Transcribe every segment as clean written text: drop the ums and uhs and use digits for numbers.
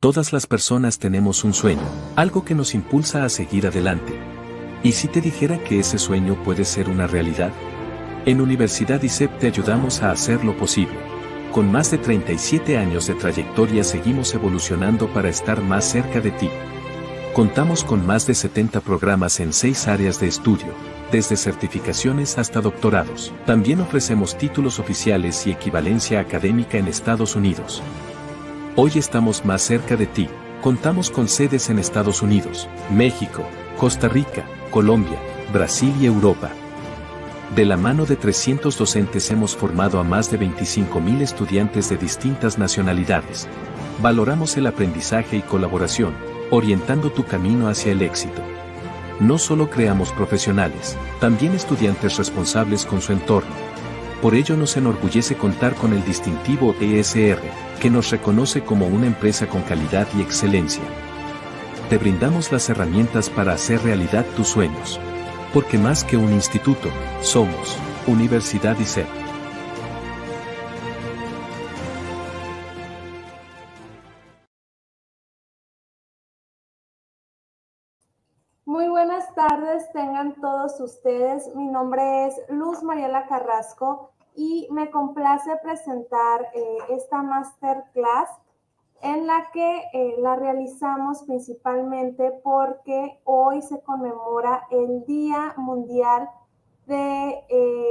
Todas las personas tenemos un sueño, algo que nos impulsa a seguir adelante. ¿Y si te dijera que ese sueño puede ser una realidad? En Universidad ISEP te ayudamos a hacerlo posible. Con más de 37 años de trayectoria seguimos evolucionando para estar más cerca de ti. Contamos con más de 70 programas en 6 áreas de estudio, desde certificaciones hasta doctorados. También ofrecemos títulos oficiales y equivalencia académica en Estados Unidos. Hoy estamos más cerca de ti. Contamos con sedes en Estados Unidos, México, Costa Rica, Colombia, Brasil y Europa. De la mano de 300 docentes hemos formado a más de 25,000 estudiantes de distintas nacionalidades. Valoramos el aprendizaje y colaboración, orientando tu camino hacia el éxito. No solo creamos profesionales, también estudiantes responsables con su entorno. Por ello nos enorgullece contar con el distintivo ESR, que nos reconoce como una empresa con calidad y excelencia. Te brindamos las herramientas para hacer realidad tus sueños. Porque más que un instituto, somos Universidad ISEP. Muy buenas tardes, tengan todos ustedes. Mi nombre es Luz Mariela Carrasco y me complace presentar esta masterclass en la que la realizamos principalmente porque hoy se conmemora el Día Mundial del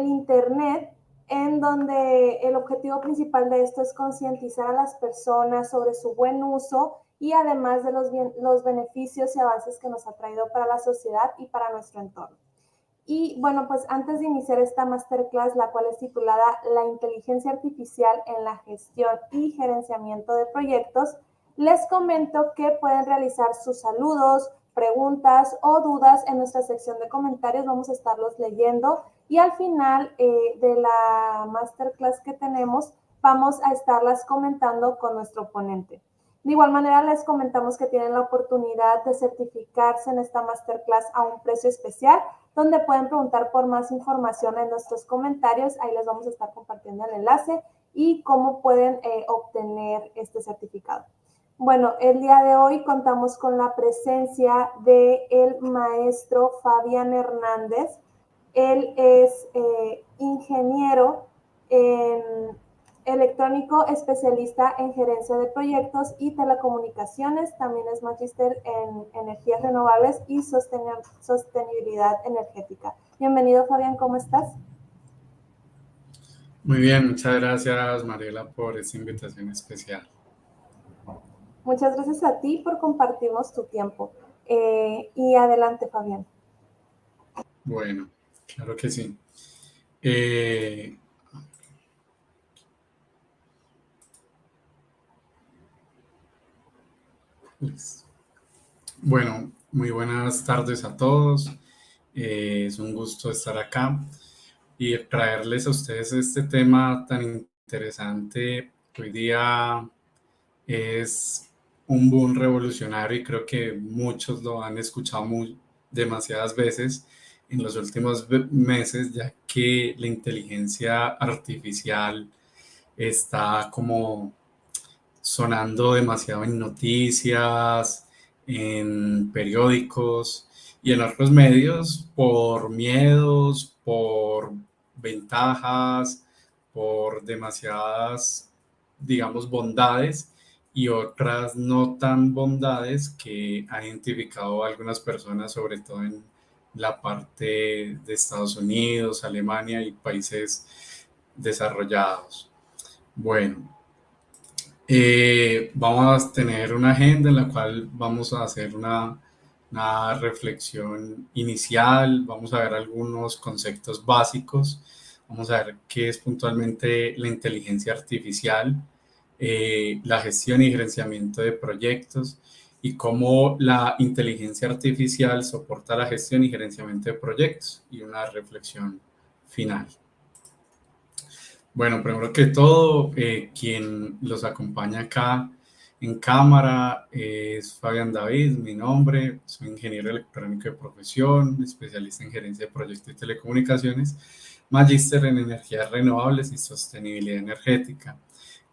Internet, en donde el objetivo principal de esto es concientizar a las personas sobre su buen uso y además de los beneficios y avances que nos ha traído para la sociedad y para nuestro entorno. Y bueno, pues antes de iniciar esta masterclass, la cual es titulada La inteligencia artificial en la gestión y gerenciamiento de proyectos, les comento que pueden realizar sus saludos, preguntas o dudas en nuestra sección de comentarios. Vamos a estarlos leyendo y al final de la masterclass que tenemos, vamos a estarlas comentando con nuestro ponente. De igual manera, les comentamos que tienen la oportunidad de certificarse en esta masterclass a un precio especial, donde pueden preguntar por más información en nuestros comentarios. Ahí les vamos a estar compartiendo el enlace y cómo pueden obtener este certificado. Bueno, el día de hoy contamos con la presencia del maestro Fabián Hernández. Él es ingeniero en electrónico, especialista en gerencia de proyectos y telecomunicaciones. También es magíster en energías renovables y sostenibilidad energética. Bienvenido, Fabián, ¿cómo estás? Muy bien, muchas gracias, Mariela, por esta invitación especial. Muchas gracias a ti por compartirnos tu tiempo. Y adelante, Fabián. Bueno, claro que sí. Bueno, muy buenas tardes a todos. Es un gusto estar acá y traerles a ustedes este tema tan interesante que hoy día es un boom revolucionario y creo que muchos lo han escuchado demasiadas veces en los últimos meses, ya que la inteligencia artificial está como sonando demasiado en noticias, en periódicos y en otros medios por miedos, por ventajas, por demasiadas, digamos, bondades y otras no tan bondades que han identificado algunas personas, sobre todo en la parte de Estados Unidos, Alemania y países desarrollados. Bueno, vamos a tener una agenda en la cual vamos a hacer una reflexión inicial, vamos a ver algunos conceptos básicos, vamos a ver qué es puntualmente la inteligencia artificial, la gestión y gerenciamiento de proyectos y cómo la inteligencia artificial soporta la gestión y gerenciamiento de proyectos y una reflexión final. Bueno, primero que todo, quien los acompaña acá en cámara es Fabián David, mi nombre, soy ingeniero electrónico de profesión, especialista en gerencia de proyectos y telecomunicaciones, magíster en energías renovables y sostenibilidad energética.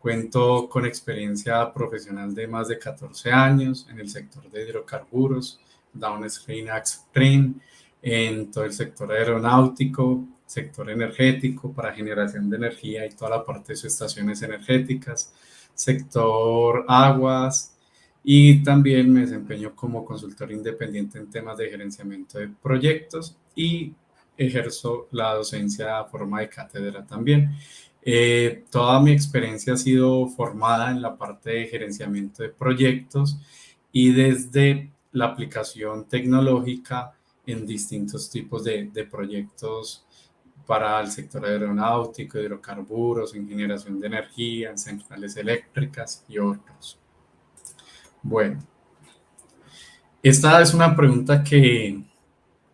Cuento con experiencia profesional de más de 14 años en el sector de hidrocarburos, downstream, upstream, en todo el sector aeronáutico, sector energético para generación de energía y toda la parte de sus estaciones energéticas, sector aguas, y también me desempeño como consultor independiente en temas de gerenciamiento de proyectos y ejerzo la docencia a forma de cátedra también. Toda mi experiencia ha sido formada en la parte de gerenciamiento de proyectos y desde la aplicación tecnológica en distintos tipos de proyectos para el sector aeronáutico, hidrocarburos, en generación de energía, en centrales eléctricas y otros. Bueno, esta es una pregunta que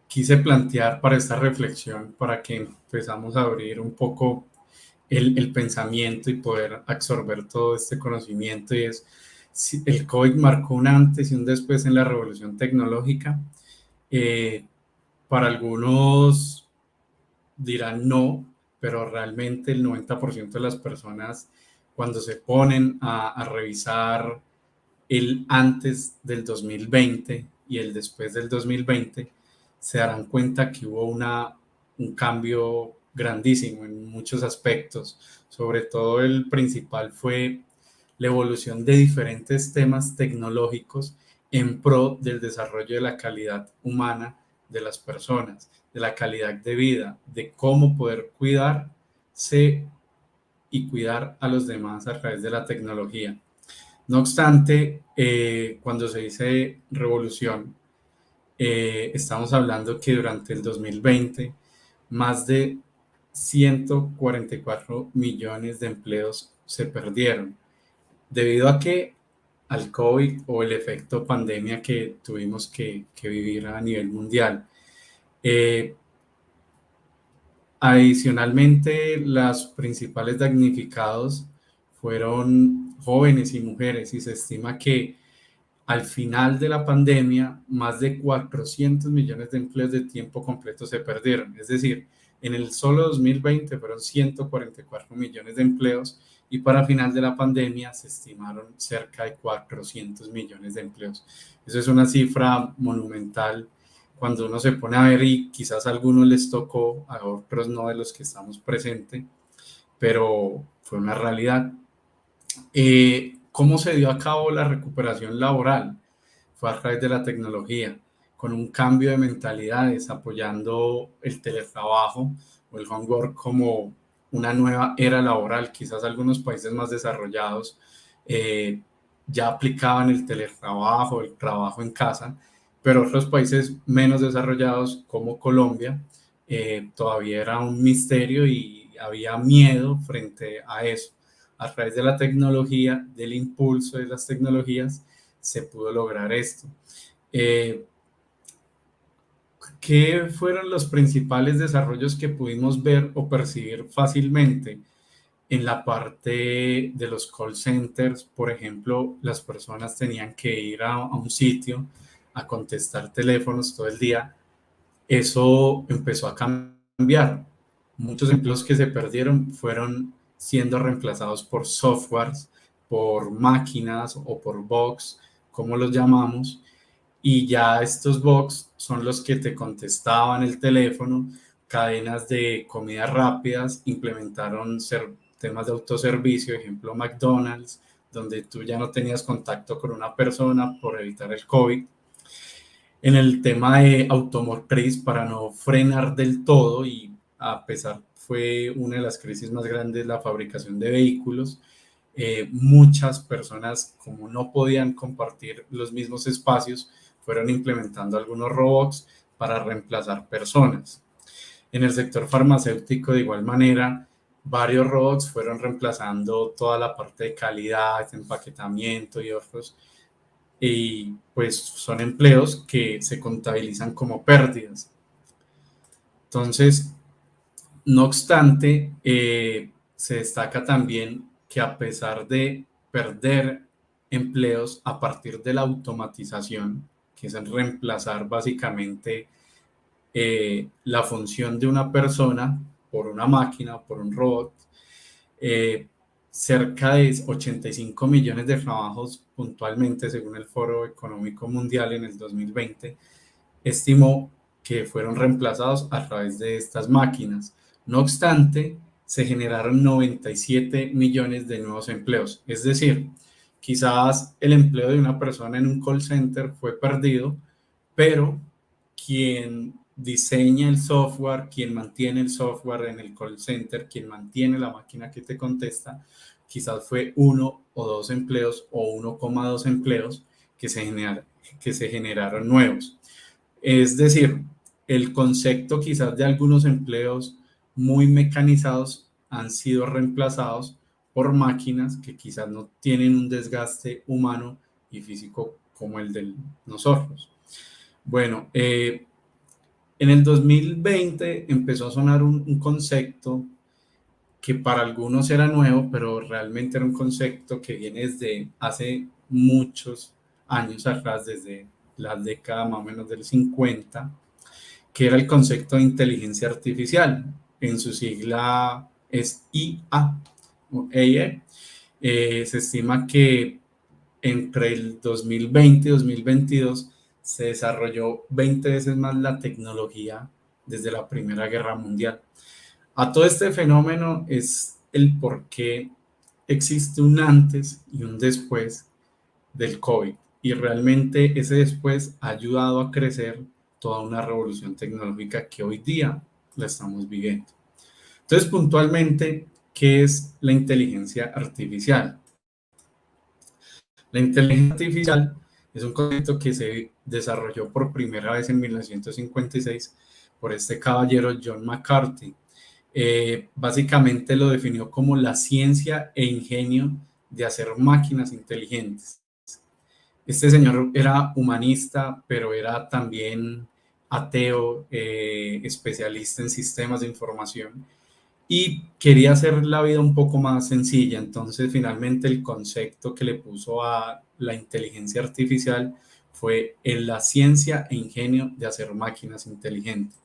quise plantear para esta reflexión, para que empezamos a abrir un poco el pensamiento y poder absorber todo este conocimiento, y es si el COVID marcó un antes y un después en la revolución tecnológica. Para algunos dirán no, pero realmente el 90% de las personas, cuando se ponen a revisar el antes del 2020 y el después del 2020, se darán cuenta que hubo un cambio grandísimo en muchos aspectos. Sobre todo el principal fue la evolución de diferentes temas tecnológicos en pro del desarrollo de la calidad humana de las personas, de la calidad de vida, de cómo poder cuidarse y cuidar a los demás a través de la tecnología. No obstante, cuando se dice revolución, estamos hablando que durante el 2020 más de 144 millones de empleos se perdieron debido a que al COVID o el efecto pandemia que tuvimos que vivir a nivel mundial. Adicionalmente, los principales damnificados fueron jóvenes y mujeres, y se estima que al final de la pandemia más de 400 millones de empleos de tiempo completo se perdieron. Es decir, en el solo 2020 fueron 144 millones de empleos, y para final de la pandemia se estimaron cerca de 400 millones de empleos. Eso es una cifra monumental cuando uno se pone a ver, y quizás a algunos les tocó, a otros no de los que estamos presentes, pero fue una realidad. ¿Cómo se dio a cabo la recuperación laboral? Fue a través de la tecnología, con un cambio de mentalidades, apoyando el teletrabajo o el home work como una nueva era laboral. Quizás algunos países más desarrollados ya aplicaban el teletrabajo, el trabajo en casa, pero otros países menos desarrollados como Colombia todavía era un misterio y había miedo frente a eso. A través de la tecnología, del impulso de las tecnologías, se pudo lograr esto. ¿Qué fueron los principales desarrollos que pudimos ver o percibir fácilmente? En la parte de los call centers, por ejemplo, las personas tenían que ir a un sitio a contestar teléfonos todo el día. Eso empezó a cambiar. Muchos empleos que se perdieron fueron siendo reemplazados por softwares, por máquinas o por bots, como los llamamos, y ya estos bots son los que te contestaban el teléfono. Cadenas de comidas rápidas implementaron temas de autoservicio, ejemplo McDonald's, donde tú ya no tenías contacto con una persona por evitar el COVID. En el tema de automotriz, para no frenar del todo, y a pesar fue una de las crisis más grandes la fabricación de vehículos, muchas personas, como no podían compartir los mismos espacios, fueron implementando algunos robots para reemplazar personas. En el sector farmacéutico, de igual manera, varios robots fueron reemplazando toda la parte de calidad, empaquetamiento y otros, y pues son empleos que se contabilizan como pérdidas. Entonces, no obstante, se destaca también que a pesar de perder empleos a partir de la automatización, que es el reemplazar básicamente la función de una persona por una máquina o por un robot, cerca de 85 millones de trabajos puntualmente, según el Foro Económico Mundial en el 2020, estimó que fueron reemplazados a través de estas máquinas. No obstante, se generaron 97 millones de nuevos empleos. Es decir, quizás el empleo de una persona en un call center fue perdido, pero quien diseña el software, quien mantiene el software en el call center, quien mantiene la máquina que te contesta, quizás fue 1 o 2 empleos o 1,2 empleos que se generaron nuevos. Es decir, el concepto quizás de algunos empleos muy mecanizados han sido reemplazados por máquinas que quizás no tienen un desgaste humano y físico como el de nosotros. Bueno, en el 2020 empezó a sonar un concepto que para algunos era nuevo, pero realmente era un concepto que viene desde hace muchos años atrás, desde la década más o menos del 50, que era el concepto de inteligencia artificial. En su sigla es IA, o EIE. Se estima que entre el 2020 y 2022 se desarrolló 20 veces más la tecnología desde la Primera Guerra Mundial. A todo este fenómeno es el por qué existe un antes y un después del COVID. Y realmente ese después ha ayudado a crecer toda una revolución tecnológica que hoy día la estamos viviendo. Entonces, puntualmente, ¿qué es la inteligencia artificial? La inteligencia artificial es un concepto que se desarrolló por primera vez en 1956 por este caballero John McCarthy. Básicamente lo definió como la ciencia e ingenio de hacer máquinas inteligentes. Este señor era humanista, pero era también ateo, especialista en sistemas de información y quería hacer la vida un poco más sencilla. Entonces, finalmente, el concepto que le puso a la inteligencia artificial fue en la ciencia e ingenio de hacer máquinas inteligentes.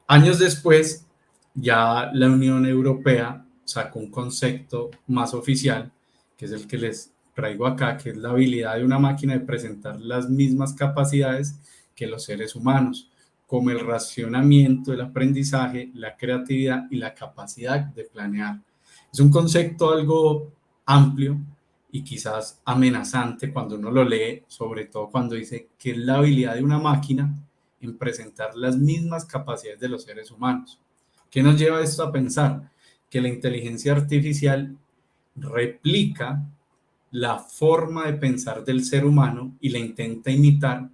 Años después, ya la Unión Europea sacó un concepto más oficial, que es el que les traigo acá, que es la habilidad de una máquina de presentar las mismas capacidades que los seres humanos, como el racionamiento, el aprendizaje, la creatividad y la capacidad de planear. Es un concepto algo amplio y quizás amenazante cuando uno lo lee, sobre todo cuando dice que es la habilidad de una máquina en presentar las mismas capacidades de los seres humanos. ¿Qué nos lleva esto a pensar? Que la inteligencia artificial replica la forma de pensar del ser humano y la intenta imitar,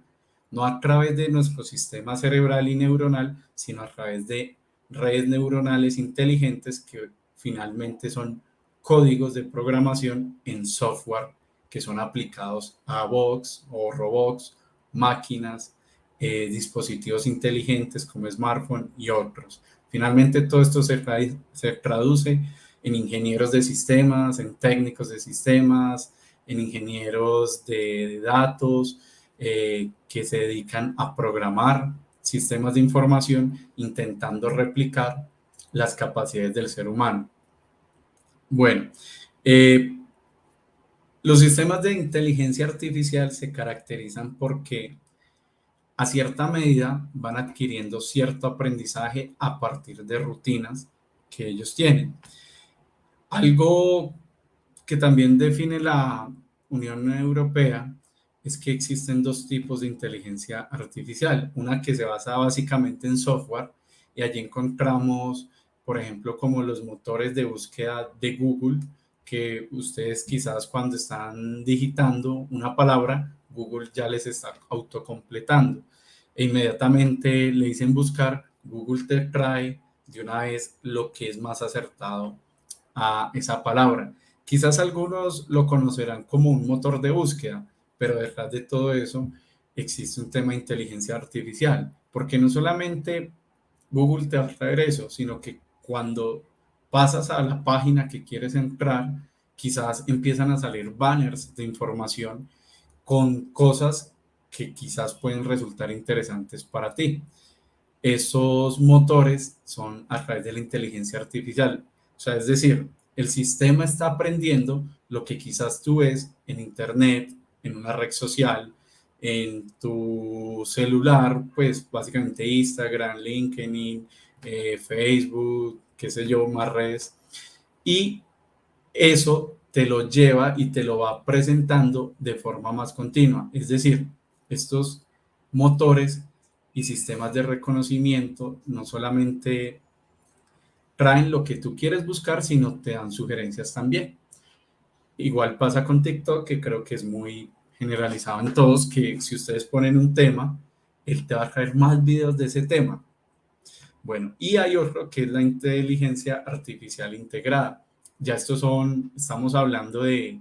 no a través de nuestro sistema cerebral y neuronal, sino a través de redes neuronales inteligentes que finalmente son códigos de programación en software que son aplicados a bots o robots, máquinas, dispositivos inteligentes como smartphone y otros. Finalmente todo esto se traduce en ingenieros de sistemas, en técnicos de sistemas, en ingenieros de datos, que se dedican a programar sistemas de información intentando replicar las capacidades del ser humano. Bueno, los sistemas de inteligencia artificial se caracterizan porque a cierta medida van adquiriendo cierto aprendizaje a partir de rutinas que ellos tienen. Algo que también define la Unión Europea es que existen 2 tipos de inteligencia artificial. Una que se basa básicamente en software y allí encontramos, por ejemplo, como los motores de búsqueda de Google, que ustedes quizás cuando están digitando una palabra, Google ya les está autocompletando e inmediatamente le dicen buscar, Google te trae de una vez lo que es más acertado a esa palabra. Quizás algunos lo conocerán como un motor de búsqueda, pero detrás de todo eso existe un tema de inteligencia artificial, porque no solamente Google te va a traer eso, sino que cuando pasas a la página que quieres entrar, quizás empiezan a salir banners de información con cosas que quizás pueden resultar interesantes para ti. Esos motores son a través de la inteligencia artificial. O sea, es decir, el sistema está aprendiendo lo que quizás tú ves en internet, en una red social, en tu celular, pues básicamente Instagram, LinkedIn, Facebook, qué sé yo, más redes, y eso te lo lleva y te lo va presentando de forma más continua. Es decir, estos motores y sistemas de reconocimiento no solamente traen lo que tú quieres buscar, sino te dan sugerencias también. Igual pasa con TikTok, que creo que es muy generalizado en todos, que si ustedes ponen un tema, él te va a traer más videos de ese tema. Bueno, y hay otro que es la inteligencia artificial integrada. Ya estamos hablando de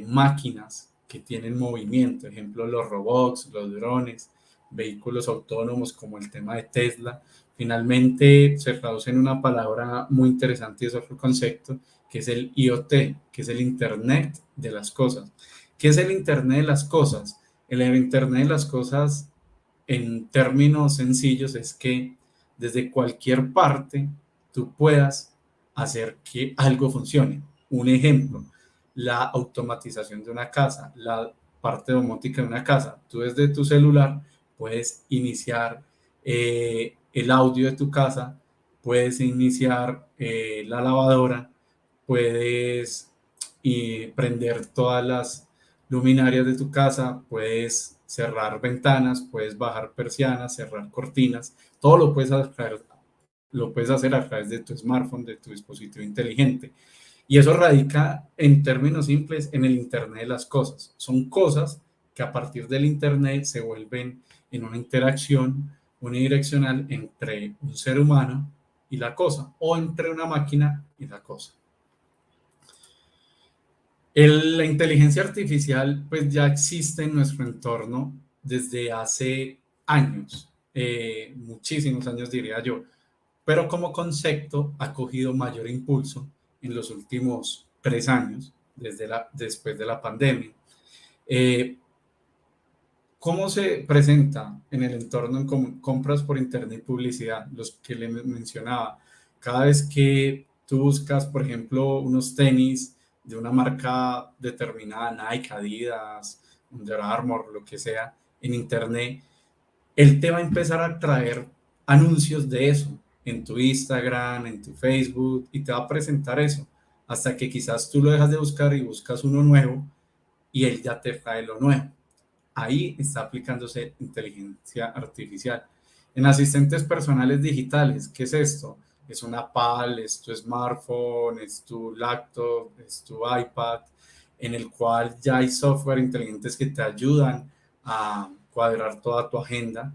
máquinas que tienen movimiento, ejemplo, los robots, los drones, vehículos autónomos como el tema de Tesla. Finalmente se traduce en una palabra muy interesante y es otro concepto, que es el IoT, que es el Internet de las cosas. ¿Qué es el Internet de las cosas? El Internet de las cosas, en términos sencillos, es que desde cualquier parte tú puedas hacer que algo funcione. Un ejemplo, la automatización de una casa, la parte domótica de una casa. Tú desde tu celular puedes iniciar el audio de tu casa, puedes iniciar la lavadora, puedes prender todas las luminarias de tu casa, puedes cerrar ventanas, puedes bajar persianas, cerrar cortinas, todo lo puedes hacer a través de tu smartphone, de tu dispositivo inteligente. Y eso radica en términos simples en el Internet de las cosas. Son cosas que a partir del Internet se vuelven en una interacción unidireccional entre un ser humano y la cosa, o entre una máquina y la cosa. La inteligencia artificial pues ya existe en nuestro entorno desde hace años, muchísimos años diría yo, pero como concepto ha cogido mayor impulso en los últimos 3 años, después de la pandemia. ¿Cómo se presenta en el entorno en compras por internet y publicidad? Los que le mencionaba. Cada vez que tú buscas, por ejemplo, unos tenis de una marca determinada, Nike, Adidas, Under Armour, lo que sea, en internet, él te va a empezar a traer anuncios de eso en tu Instagram, en tu Facebook, y te va a presentar eso, hasta que quizás tú lo dejas de buscar y buscas uno nuevo y él ya te trae lo nuevo. Ahí está aplicándose inteligencia artificial. En asistentes personales digitales, ¿qué es esto? Es una PAL, es tu smartphone, es tu laptop, es tu iPad, en el cual ya hay software inteligentes que te ayudan a cuadrar toda tu agenda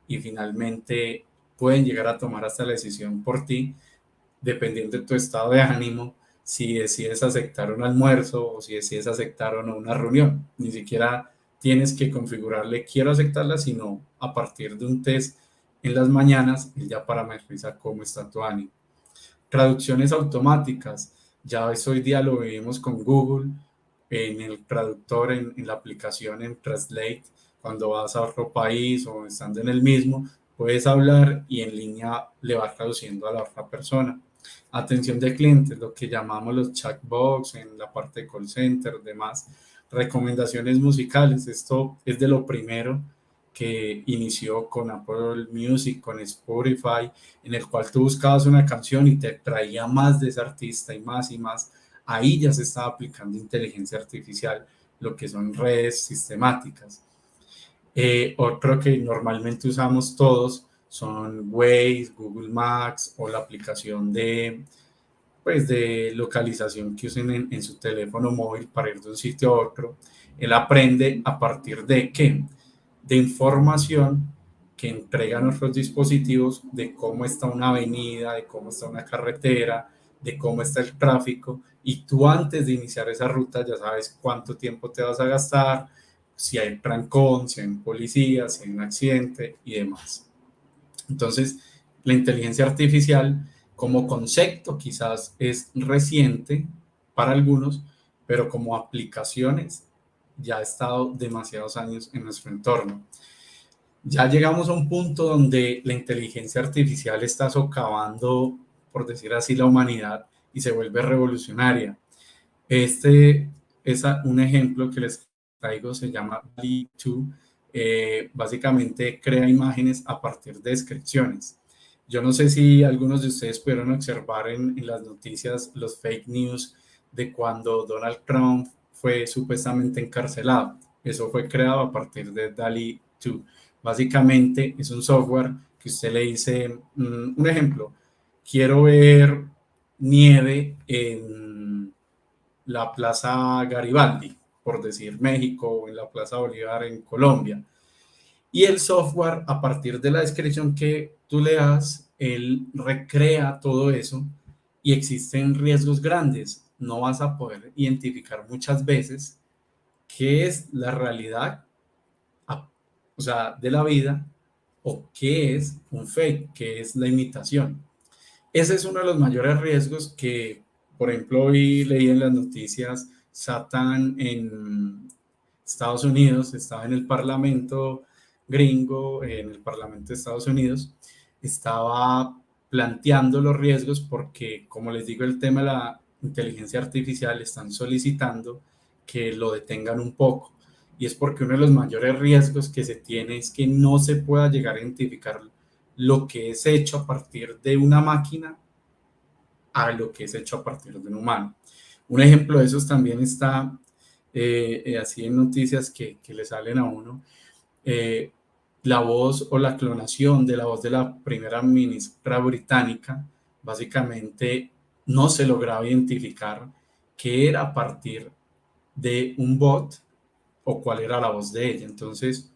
y finalmente pueden llegar a tomar hasta la decisión por ti, dependiendo de tu estado de ánimo, si decides aceptar un almuerzo o si decides aceptar o no una reunión. Ni siquiera tienes que configurarle quiero aceptarla, sino a partir de un test en las mañanas, él ya parametriza cómo está tu ánimo. Traducciones automáticas, ya hoy día lo vivimos con Google, en el traductor, en la aplicación, en Translate, cuando vas a otro país o estando en el mismo, puedes hablar y en línea le vas traduciendo a la otra persona. Atención de clientes, lo que llamamos los chatbots en la parte de call center, demás. Recomendaciones musicales, esto es de lo primero que inició con Apple Music, con Spotify, en el cual tú buscabas una canción y te traía más de ese artista y más y más. Ahí ya se estaba aplicando inteligencia artificial, lo que son redes sistemáticas. Otro que normalmente usamos todos son Waze, Google Maps o la aplicación de localización que usen en su teléfono móvil para ir de un sitio a otro. Él aprende a partir de ¿qué? De información que entregan nuestros dispositivos de cómo está una avenida, de cómo está una carretera, de cómo está el tráfico, y tú antes de iniciar esa ruta ya sabes cuánto tiempo te vas a gastar, si hay trancón, si hay un policía, si hay un accidente y demás. Entonces, la inteligencia artificial como concepto quizás es reciente para algunos, pero como aplicaciones ya ha estado demasiados años en nuestro entorno. Ya llegamos a un punto donde la inteligencia artificial está socavando, por decir así, la humanidad y se vuelve revolucionaria. Este es un ejemplo que les traigo, se llama DALL-E 2. Básicamente crea imágenes a partir de descripciones. Yo no sé si algunos de ustedes pudieron observar en las noticias los fake news de cuando Donald Trump fue supuestamente encarcelado. Eso fue creado a partir de DALL-E 2. Básicamente es un software que usted le dice, un ejemplo, quiero ver nieve en la Plaza Garibaldi, por decir México, o en la Plaza Bolívar en Colombia. Y el software, a partir de la descripción que tú le das, él recrea todo eso y existen riesgos grandes. No vas a poder identificar muchas veces qué es la realidad, o sea, de la vida, o qué es un fake, qué es la imitación. Ese es uno de los mayores riesgos que, por ejemplo, hoy leí en las noticias, Satan en Estados Unidos, estaba en el Parlamento gringo, en el Parlamento de Estados Unidos, estaba planteando los riesgos porque, como les digo, el tema de la inteligencia artificial están solicitando que lo detengan un poco. Y es porque uno de los mayores riesgos que se tiene es que no se pueda llegar a identificar lo que es hecho a partir de una máquina a lo que es hecho a partir de un humano. Un ejemplo de esos también está así en noticias que le salen a uno, la voz o la clonación de la voz de la primera ministra británica, básicamente no se lograba identificar qué era a partir de un bot o cuál era la voz de ella. Entonces,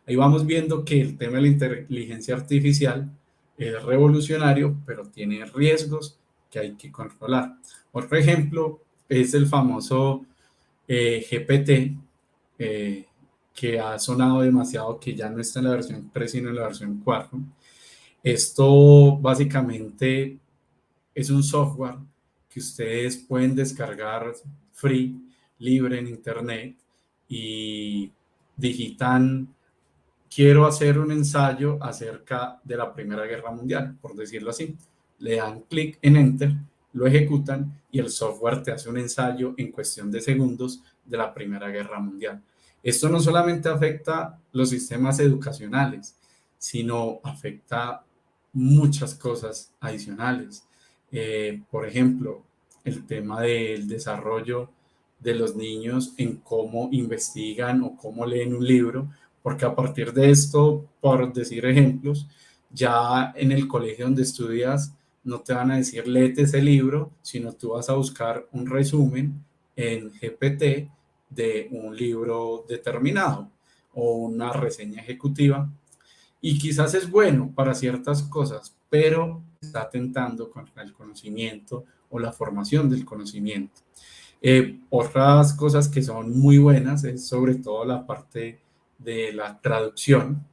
ahí vamos viendo que el tema de la inteligencia artificial es revolucionario, pero tiene riesgos que hay que controlar. Otro ejemplo es el famoso GPT, que ha sonado demasiado, que ya no está en la versión 3, sino en la versión 4. Esto básicamente es un software que ustedes pueden descargar free, libre en internet, y digitan: quiero hacer un ensayo acerca de la Primera Guerra Mundial, por decirlo así. Le dan clic en Enter, lo ejecutan y el software te hace un ensayo en cuestión de segundos de la Primera Guerra Mundial. Esto no solamente afecta los sistemas educacionales, sino afecta muchas cosas adicionales. Por ejemplo, el tema del desarrollo de los niños en cómo investigan o cómo leen un libro, porque a partir de esto, por decir ejemplos, ya en el colegio donde estudias no te van a decir léete ese libro, sino tú vas a buscar un resumen en GPT de un libro determinado o una reseña ejecutiva, y quizás es bueno para ciertas cosas, pero está atentando contra el conocimiento o la formación del conocimiento. Otras cosas que son muy buenas es sobre todo la parte de la traducción.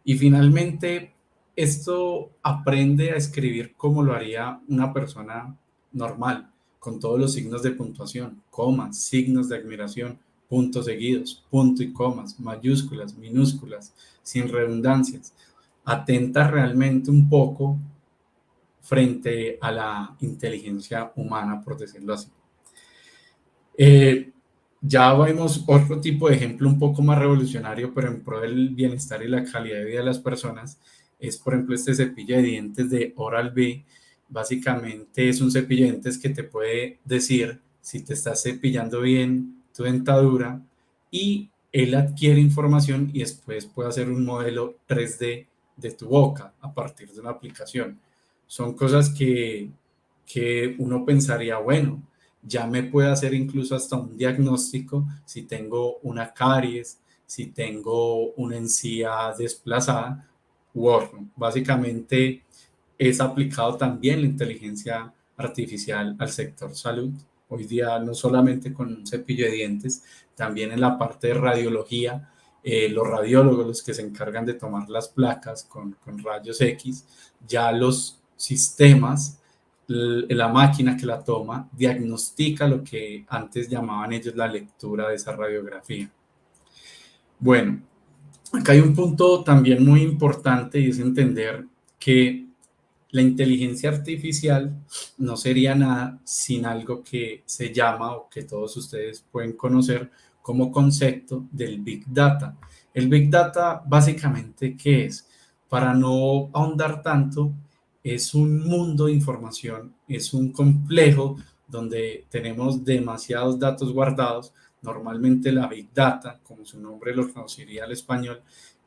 Y finalmente, esto aprende a escribir como lo haría una persona normal, con todos los signos de puntuación, comas, signos de admiración, puntos seguidos, punto y comas, mayúsculas, minúsculas, sin redundancias. Atenta realmente un poco frente a la inteligencia humana, por decirlo así. Ya vemos otro tipo de ejemplo un poco más revolucionario, pero en pro del bienestar y la calidad de vida de las personas. Es, por ejemplo, este cepillo de dientes de Oral-B. Básicamente es un cepillo de dientes que te puede decir si te estás cepillando bien tu dentadura, y él adquiere información y después puede hacer un modelo 3D de tu boca a partir de una aplicación. Son cosas que uno pensaría, bueno, ya me puede hacer incluso hasta un diagnóstico si tengo una caries, si tengo una encía desplazada u otro. Básicamente es aplicado también la inteligencia artificial al sector salud. Hoy día no solamente con un cepillo de dientes, también en la parte de radiología, los radiólogos, los que se encargan de tomar las placas con rayos X, ya los sistemas, la máquina que la toma, diagnostica lo que antes llamaban ellos la lectura de esa radiografía. Bueno, acá hay un punto también muy importante, y es entender que La inteligencia artificial no sería nada sin algo que se llama o que todos ustedes pueden conocer como concepto del Big Data. El Big Data básicamente, ¿qué es? Para no ahondar tanto, es un mundo de información, es un complejo donde tenemos demasiados datos guardados. Normalmente la Big Data, como su nombre lo traduciría al español,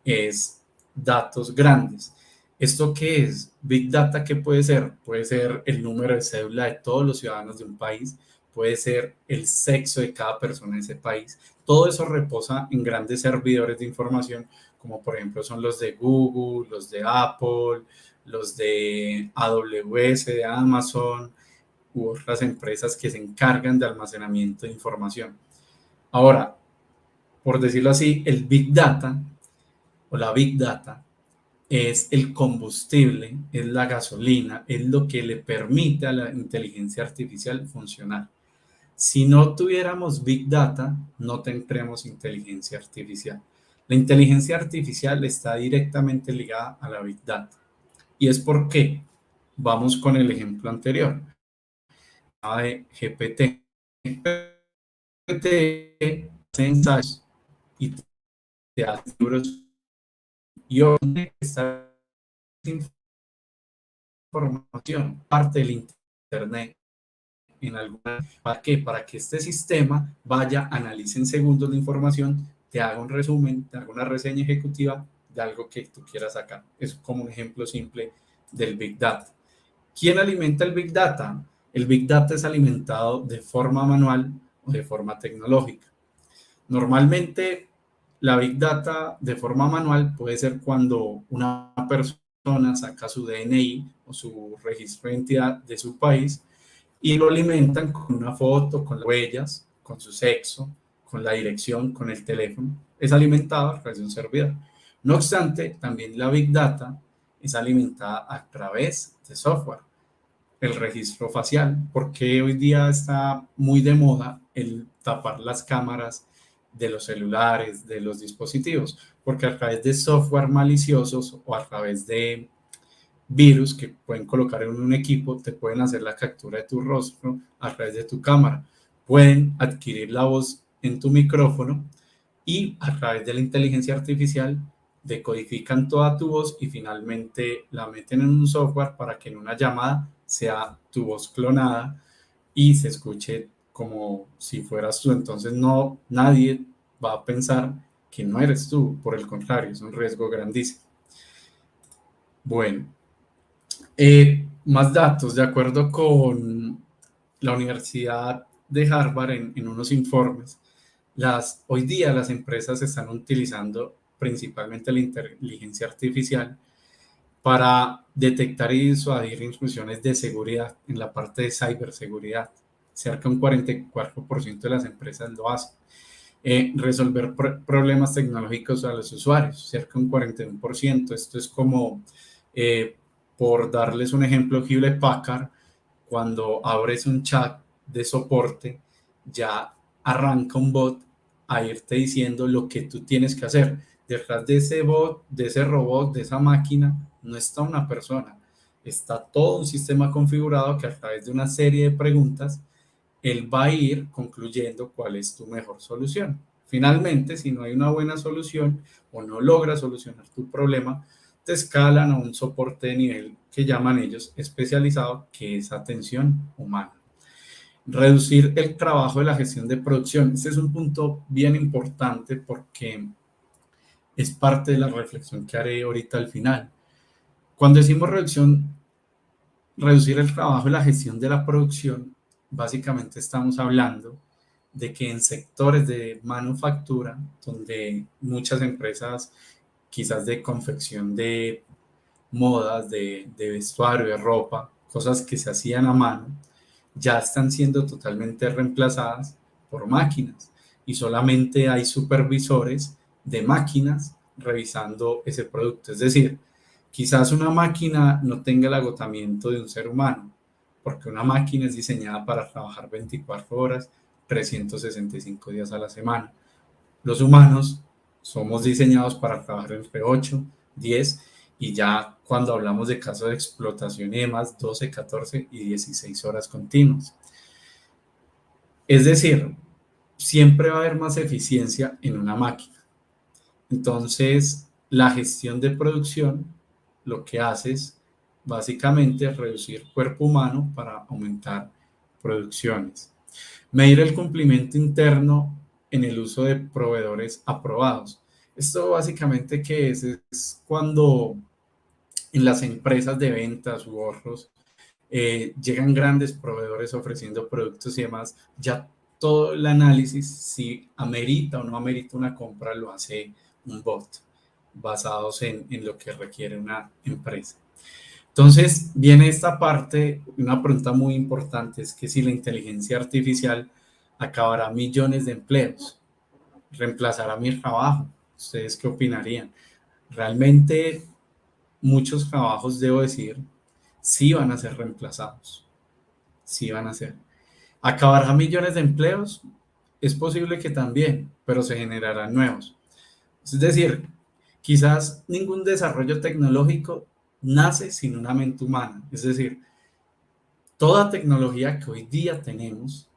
es datos grandes. ¿Esto qué es? Big Data, ¿qué puede ser? Puede ser el número de cédula de todos los ciudadanos de un país, puede ser el sexo de cada persona de ese país. Todo eso reposa en grandes servidores de información, como por ejemplo son los de Google, los de Apple, los de AWS, de Amazon, u otras empresas que se encargan de almacenamiento de información. Ahora, por decirlo así, el Big Data o la Big Data es el combustible, es la gasolina, es lo que le permite a la inteligencia artificial funcionar. Si no tuviéramos Big Data, no tendremos inteligencia artificial. La inteligencia artificial está directamente ligada a la Big Data. Y es porque, vamos con el ejemplo anterior, de GPT. GPT hace ensayos y te hace libros y donde está información, parte del Internet, en alguna, ¿para qué? Para que este sistema vaya, analice en segundos la información, te haga un resumen, te haga una reseña ejecutiva de algo que tú quieras sacar. Es como un ejemplo simple del Big Data. ¿Quién alimenta el Big Data? El Big Data es alimentado de forma manual o de forma tecnológica. Normalmente, la Big Data de forma manual puede ser cuando una persona saca su DNI o su registro de identidad de su país y lo alimentan con una foto, con las huellas, con su sexo, con la dirección, con el teléfono. Es alimentado a través de un servidor. No obstante, también la Big Data es alimentada a través de software, el registro facial, porque hoy día está muy de moda el tapar las cámaras de los celulares, de los dispositivos, porque a través de software maliciosos o a través de virus que pueden colocar en un equipo, te pueden hacer la captura de tu rostro a través de tu cámara, pueden adquirir la voz en tu micrófono y a través de la inteligencia artificial decodifican toda tu voz y finalmente la meten en un software para que en una llamada sea tu voz clonada y se escuche como si fueras tú. Entonces no, nadie va a pensar que no eres tú, por el contrario, es un riesgo grandísimo. Bueno, más datos, de acuerdo con la Universidad de Harvard en unos informes, hoy día las empresas están utilizando principalmente la inteligencia artificial para detectar y disuadir intrusiones de seguridad en la parte de ciberseguridad. Cerca de un 44% de las empresas lo hacen. Resolver problemas tecnológicos a los usuarios, cerca de un 41%. Esto es como, por darles un ejemplo, Hewlett Packard, cuando abres un chat de soporte, ya arranca un bot a irte diciendo lo que tú tienes que hacer. Detrás de ese bot, de ese robot, de esa máquina, no está una persona, está todo un sistema configurado que a través de una serie de preguntas, él va a ir concluyendo cuál es tu mejor solución. Finalmente, si no hay una buena solución o no logras solucionar tu problema, te escalan a un soporte de nivel que llaman ellos especializado, que es atención humana. Reducir el trabajo de la gestión de producción. Este es un punto bien importante porque es parte de la reflexión que haré ahorita al final. Cuando decimos reducir el trabajo y la gestión de la producción, básicamente estamos hablando de que en sectores de manufactura, donde muchas empresas quizás de confección de modas, de vestuario, de ropa, cosas que se hacían a mano, ya están siendo totalmente reemplazadas por máquinas y solamente hay supervisores de máquinas revisando ese producto. Es decir, quizás una máquina no tenga el agotamiento de un ser humano, porque una máquina es diseñada para trabajar 24 horas, 365 días a la semana. Los humanos somos diseñados para trabajar entre 8, 10 y ya cuando hablamos de casos de explotación y demás, 12, 14 y 16 horas continuas. Es decir, siempre va a haber más eficiencia en una máquina. Entonces, la gestión de producción lo que hace es básicamente reducir cuerpo humano para aumentar producciones. Medir el cumplimiento interno en el uso de proveedores aprobados. Esto básicamente que es cuando en las empresas de ventas u otros llegan grandes proveedores ofreciendo productos y demás, ya todo el análisis, si amerita o no amerita una compra, lo hace un bot basados en lo que requiere una empresa. Entonces, viene esta parte, una pregunta muy importante, es que si la inteligencia artificial acabará millones de empleos, reemplazará mi trabajo, ¿ustedes qué opinarían? Realmente muchos trabajos, debo decir, sí van a ser reemplazados, sí van a ser. ¿Acabará millones de empleos? Es posible que también, pero se generarán nuevos. Es decir, quizás ningún desarrollo tecnológico nace sin una mente humana. Es decir, toda tecnología que hoy día tenemos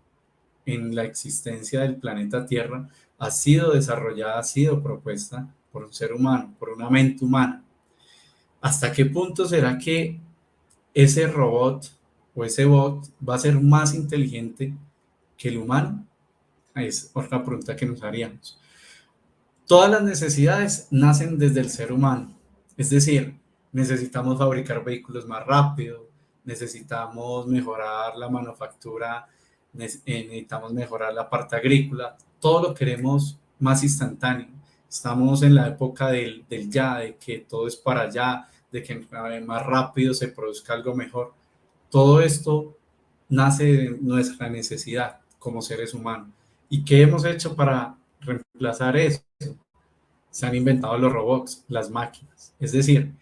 en la existencia del planeta Tierra ha sido desarrollada, ha sido propuesta por un ser humano, por una mente humana. ¿Hasta qué punto será que ese robot o ese bot va a ser más inteligente que el humano? Es otra pregunta que nos haríamos. Todas las necesidades nacen desde el ser humano, es decir, necesitamos fabricar vehículos más rápido, necesitamos mejorar la manufactura, necesitamos mejorar la parte agrícola, todo lo queremos más instantáneo. Estamos en la época del ya, de que todo es para allá, de que más rápido se produzca algo mejor. Todo esto nace de nuestra necesidad como seres humanos. ¿Y qué hemos hecho para reemplazar eso? Se han inventado los robots, las máquinas. Es decir,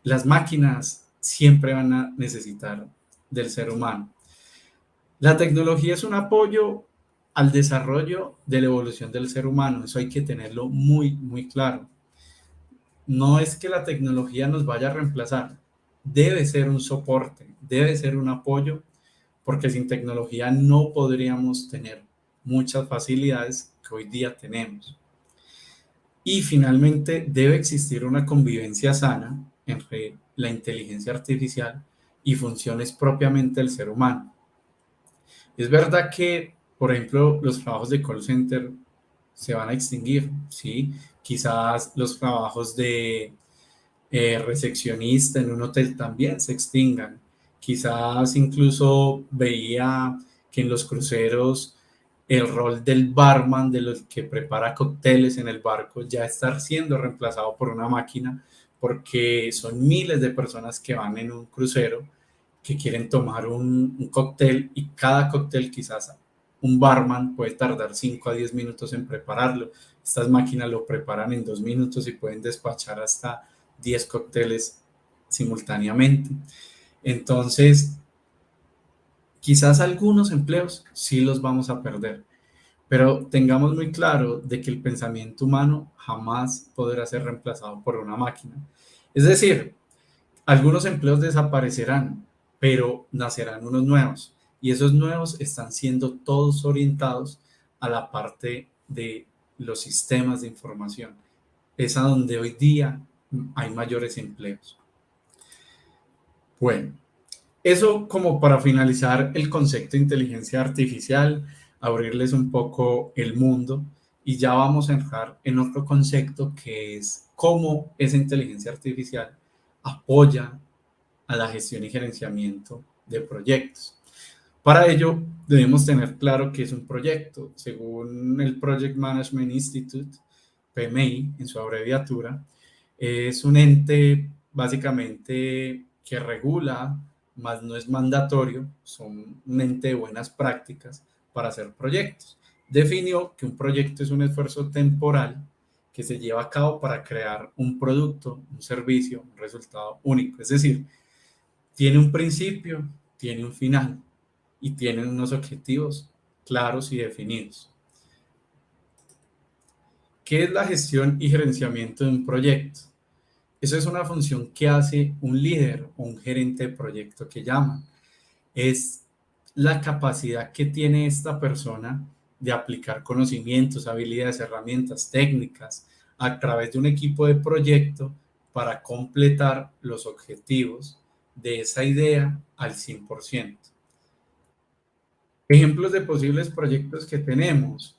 las máquinas siempre van a necesitar del ser humano. La tecnología es un apoyo al desarrollo de la evolución del ser humano. Eso hay que tenerlo muy, muy claro. No es que la tecnología nos vaya a reemplazar. Debe ser un soporte, debe ser un apoyo, porque sin tecnología no podríamos tener muchas facilidades que hoy día tenemos. Y finalmente debe existir una convivencia sana entre la inteligencia artificial y funciones propiamente del ser humano. Es verdad que, por ejemplo, los trabajos de call center se van a extinguir, ¿sí? Quizás los trabajos de recepcionista en un hotel también se extingan. Quizás incluso veía que en los cruceros el rol del barman, de los que prepara cócteles en el barco, ya está siendo reemplazado por una máquina, porque son miles de personas que van en un crucero que quieren tomar un cóctel, y cada cóctel quizás un barman puede tardar 5 a 10 minutos en prepararlo. Estas máquinas lo preparan en 2 minutos y pueden despachar hasta 10 cócteles simultáneamente. Entonces, quizás algunos empleos sí los vamos a perder, pero tengamos muy claro de que el pensamiento humano jamás podrá ser reemplazado por una máquina. Es decir, algunos empleos desaparecerán, pero nacerán unos nuevos, y esos nuevos están siendo todos orientados a la parte de los sistemas de información. Es a donde hoy día hay mayores empleos. Bueno, eso como para finalizar el concepto de inteligencia artificial, abrirles un poco el mundo, y ya vamos a entrar en otro concepto que es cómo esa inteligencia artificial apoya a la gestión y gerenciamiento de proyectos. Para ello debemos tener claro qué es un proyecto. Según el Project Management Institute, PMI en su abreviatura, es un ente básicamente que regula, más no es mandatorio, son un ente de buenas prácticas para hacer proyectos. Definió que un proyecto es un esfuerzo temporal que se lleva a cabo para crear un producto, un servicio, un resultado único. Es decir, tiene un principio, tiene un final y tiene unos objetivos claros y definidos. ¿Qué es la gestión y gerenciamiento de un proyecto? Eso es una función que hace un líder o un gerente de proyecto que llaman. Es la capacidad que tiene esta persona de aplicar conocimientos, habilidades, herramientas, técnicas a través de un equipo de proyecto para completar los objetivos de esa idea al 100%. Ejemplos de posibles proyectos que tenemos: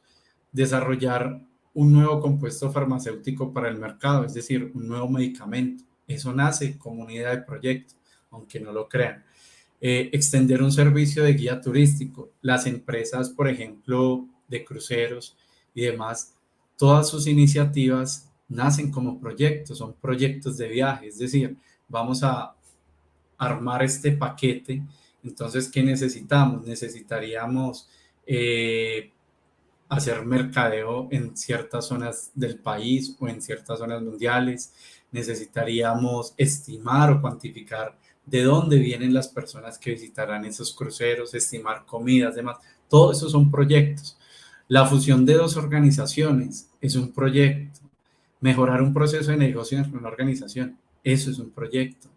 desarrollar un nuevo compuesto farmacéutico para el mercado, es decir, un nuevo medicamento. Eso nace como una idea de proyecto, aunque no lo crean. Extender un servicio de guía turístico. Las empresas, por ejemplo, de cruceros y demás, todas sus iniciativas nacen como proyectos, son proyectos de viaje, es decir, vamos a armar este paquete. Entonces, ¿qué necesitamos? Necesitaríamos hacer mercadeo en ciertas zonas del país o en ciertas zonas mundiales. Necesitaríamos estimar o cuantificar de dónde vienen las personas que visitarán esos cruceros, estimar comidas, demás. Todo eso son proyectos. La fusión de dos organizaciones es un proyecto. Mejorar un proceso de negocio en una organización, eso es un proyecto.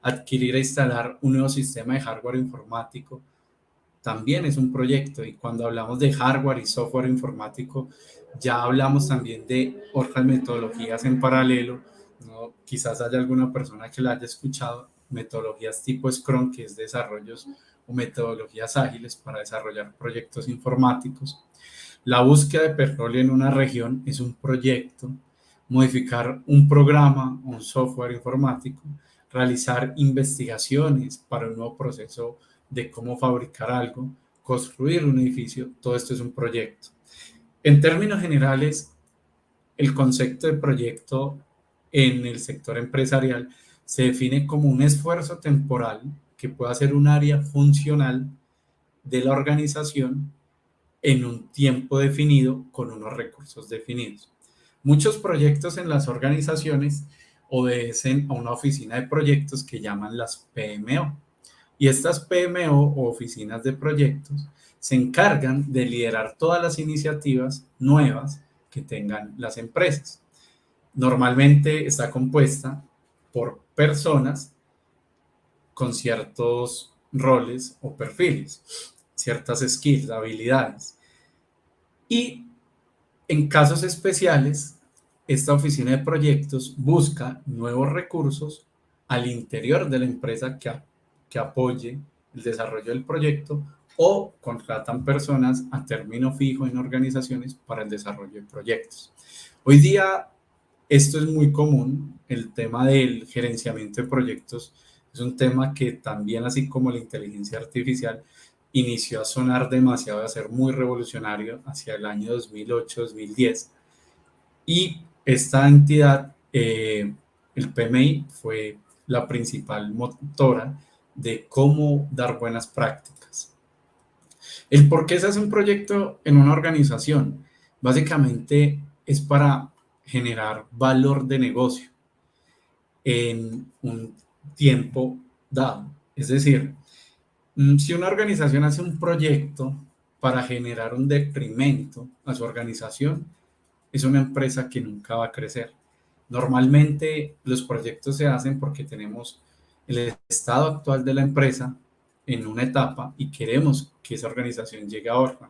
Adquirir e instalar un nuevo sistema de hardware informático también es un proyecto. Y cuando hablamos de hardware y software informático, ya hablamos también de otras metodologías en paralelo, ¿no? Quizás haya alguna persona que la haya escuchado, metodologías tipo Scrum, que es desarrollos o metodologías ágiles para desarrollar proyectos informáticos. La búsqueda de petróleo en una región es un proyecto. Modificar un programa o un software informático, realizar investigaciones para un nuevo proceso de cómo fabricar algo, construir un edificio, todo esto es un proyecto. En términos generales, el concepto de proyecto en el sector empresarial se define como un esfuerzo temporal que puede ser un área funcional de la organización en un tiempo definido con unos recursos definidos. Muchos proyectos en las organizaciones obedecen a una oficina de proyectos que llaman las PMO. Y estas PMO o oficinas de proyectos se encargan de liderar todas las iniciativas nuevas que tengan las empresas. Normalmente está compuesta por personas con ciertos roles o perfiles, ciertas skills, habilidades. Y en casos especiales, esta oficina de proyectos busca nuevos recursos al interior de la empresa que apoye el desarrollo del proyecto, o contratan personas a término fijo en organizaciones para el desarrollo de proyectos. Hoy día esto es muy común. El tema del gerenciamiento de proyectos es un tema que también, así como la inteligencia artificial, inició a sonar demasiado, a ser muy revolucionario hacia el año 2008-2010. Y esta entidad, el PMI, fue la principal motora de cómo dar buenas prácticas. El por qué se hace un proyecto en una organización, básicamente es para generar valor de negocio en un tiempo dado. Es decir, si una organización hace un proyecto para generar un detrimento a su organización, es una empresa que nunca va a crecer. Normalmente los proyectos se hacen porque tenemos el estado actual de la empresa en una etapa y queremos que esa organización llegue a otra.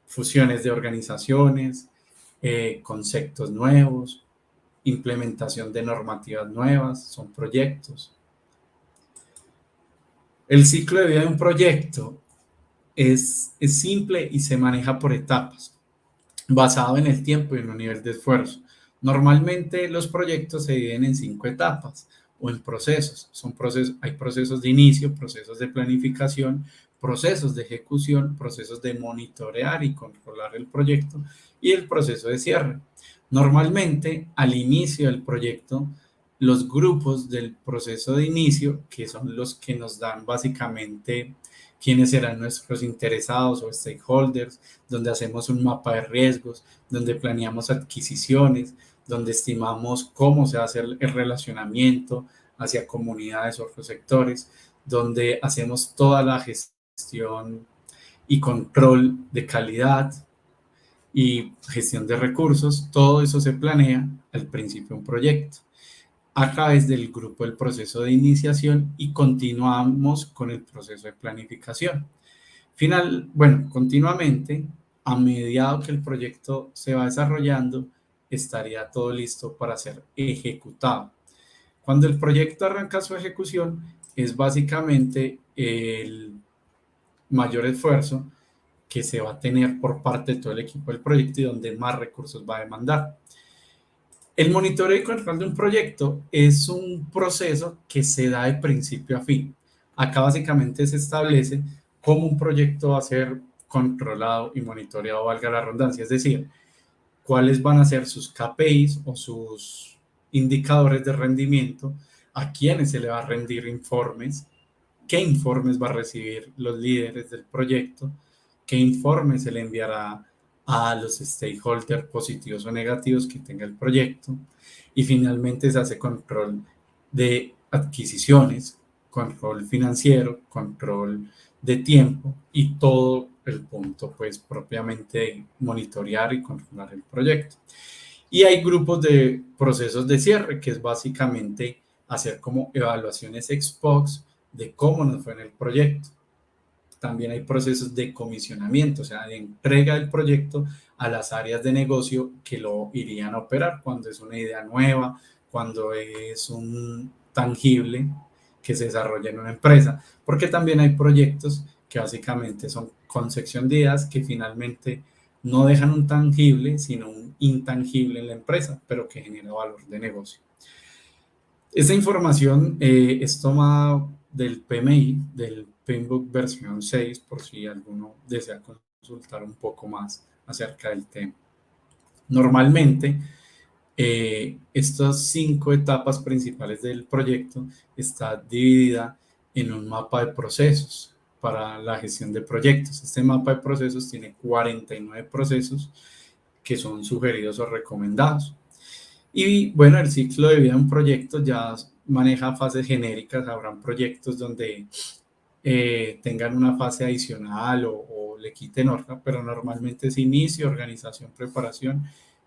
Fusiones de organizaciones, conceptos nuevos, implementación de normativas nuevas, son proyectos. El ciclo de vida de un proyecto es simple y se maneja por etapas, basado en el tiempo y en un nivel de esfuerzo. Normalmente los proyectos se dividen en 5 etapas o en procesos. Hay procesos de inicio, procesos de planificación, procesos de ejecución, procesos de monitorear y controlar el proyecto y el proceso de cierre. Normalmente al inicio del proyecto, los grupos del proceso de inicio, que son los que nos dan básicamente quiénes serán nuestros interesados o stakeholders, donde hacemos un mapa de riesgos, donde planeamos adquisiciones, donde estimamos cómo se hace el relacionamiento hacia comunidades o otros sectores, donde hacemos toda la gestión y control de calidad y gestión de recursos. Todo eso se planea al principio de un proyecto. a través del grupo del proceso de iniciación y continuamos con el proceso de planificación. Continuamente, a medida que el proyecto se va desarrollando, estaría todo listo para ser ejecutado. Cuando el proyecto arranca su ejecución, es básicamente el mayor esfuerzo que se va a tener por parte de todo el equipo del proyecto y donde más recursos va a demandar. El monitoreo y control de un proyecto es un proceso que se da de principio a fin. Acá básicamente se establece cómo un proyecto va a ser controlado y monitoreado, valga la redundancia, es decir, cuáles van a ser sus KPIs o sus indicadores de rendimiento, a quiénes se le va a rendir informes, qué informes va a recibir los líderes del proyecto, qué informes se le enviará a los stakeholders positivos o negativos que tenga el proyecto, y finalmente se hace control de adquisiciones, control financiero, control de tiempo y todo el punto pues propiamente de monitorear y controlar el proyecto. Y hay grupos de procesos de cierre, que es básicamente hacer como evaluaciones ex post de cómo nos fue en el proyecto. También hay procesos de comisionamiento, o sea, de entrega del proyecto a las áreas de negocio que lo irían a operar, cuando es una idea nueva, cuando es un tangible que se desarrolla en una empresa, porque también hay proyectos que básicamente son concepción de ideas que finalmente no dejan un tangible, sino un intangible en la empresa, pero que genera valor de negocio. Esta información es tomada del PMI, del PMBOK versión 6, por si alguno desea consultar un poco más acerca del tema. Normalmente, estas 5 etapas principales del proyecto está dividida en un mapa de procesos para la gestión de proyectos. Este mapa de procesos tiene 49 procesos que son sugeridos o recomendados. Y bueno, el ciclo de vida de un proyecto ya maneja fases genéricas. Habrán proyectos donde tengan una fase adicional o le quiten otra, pero normalmente es inicio, organización, preparación,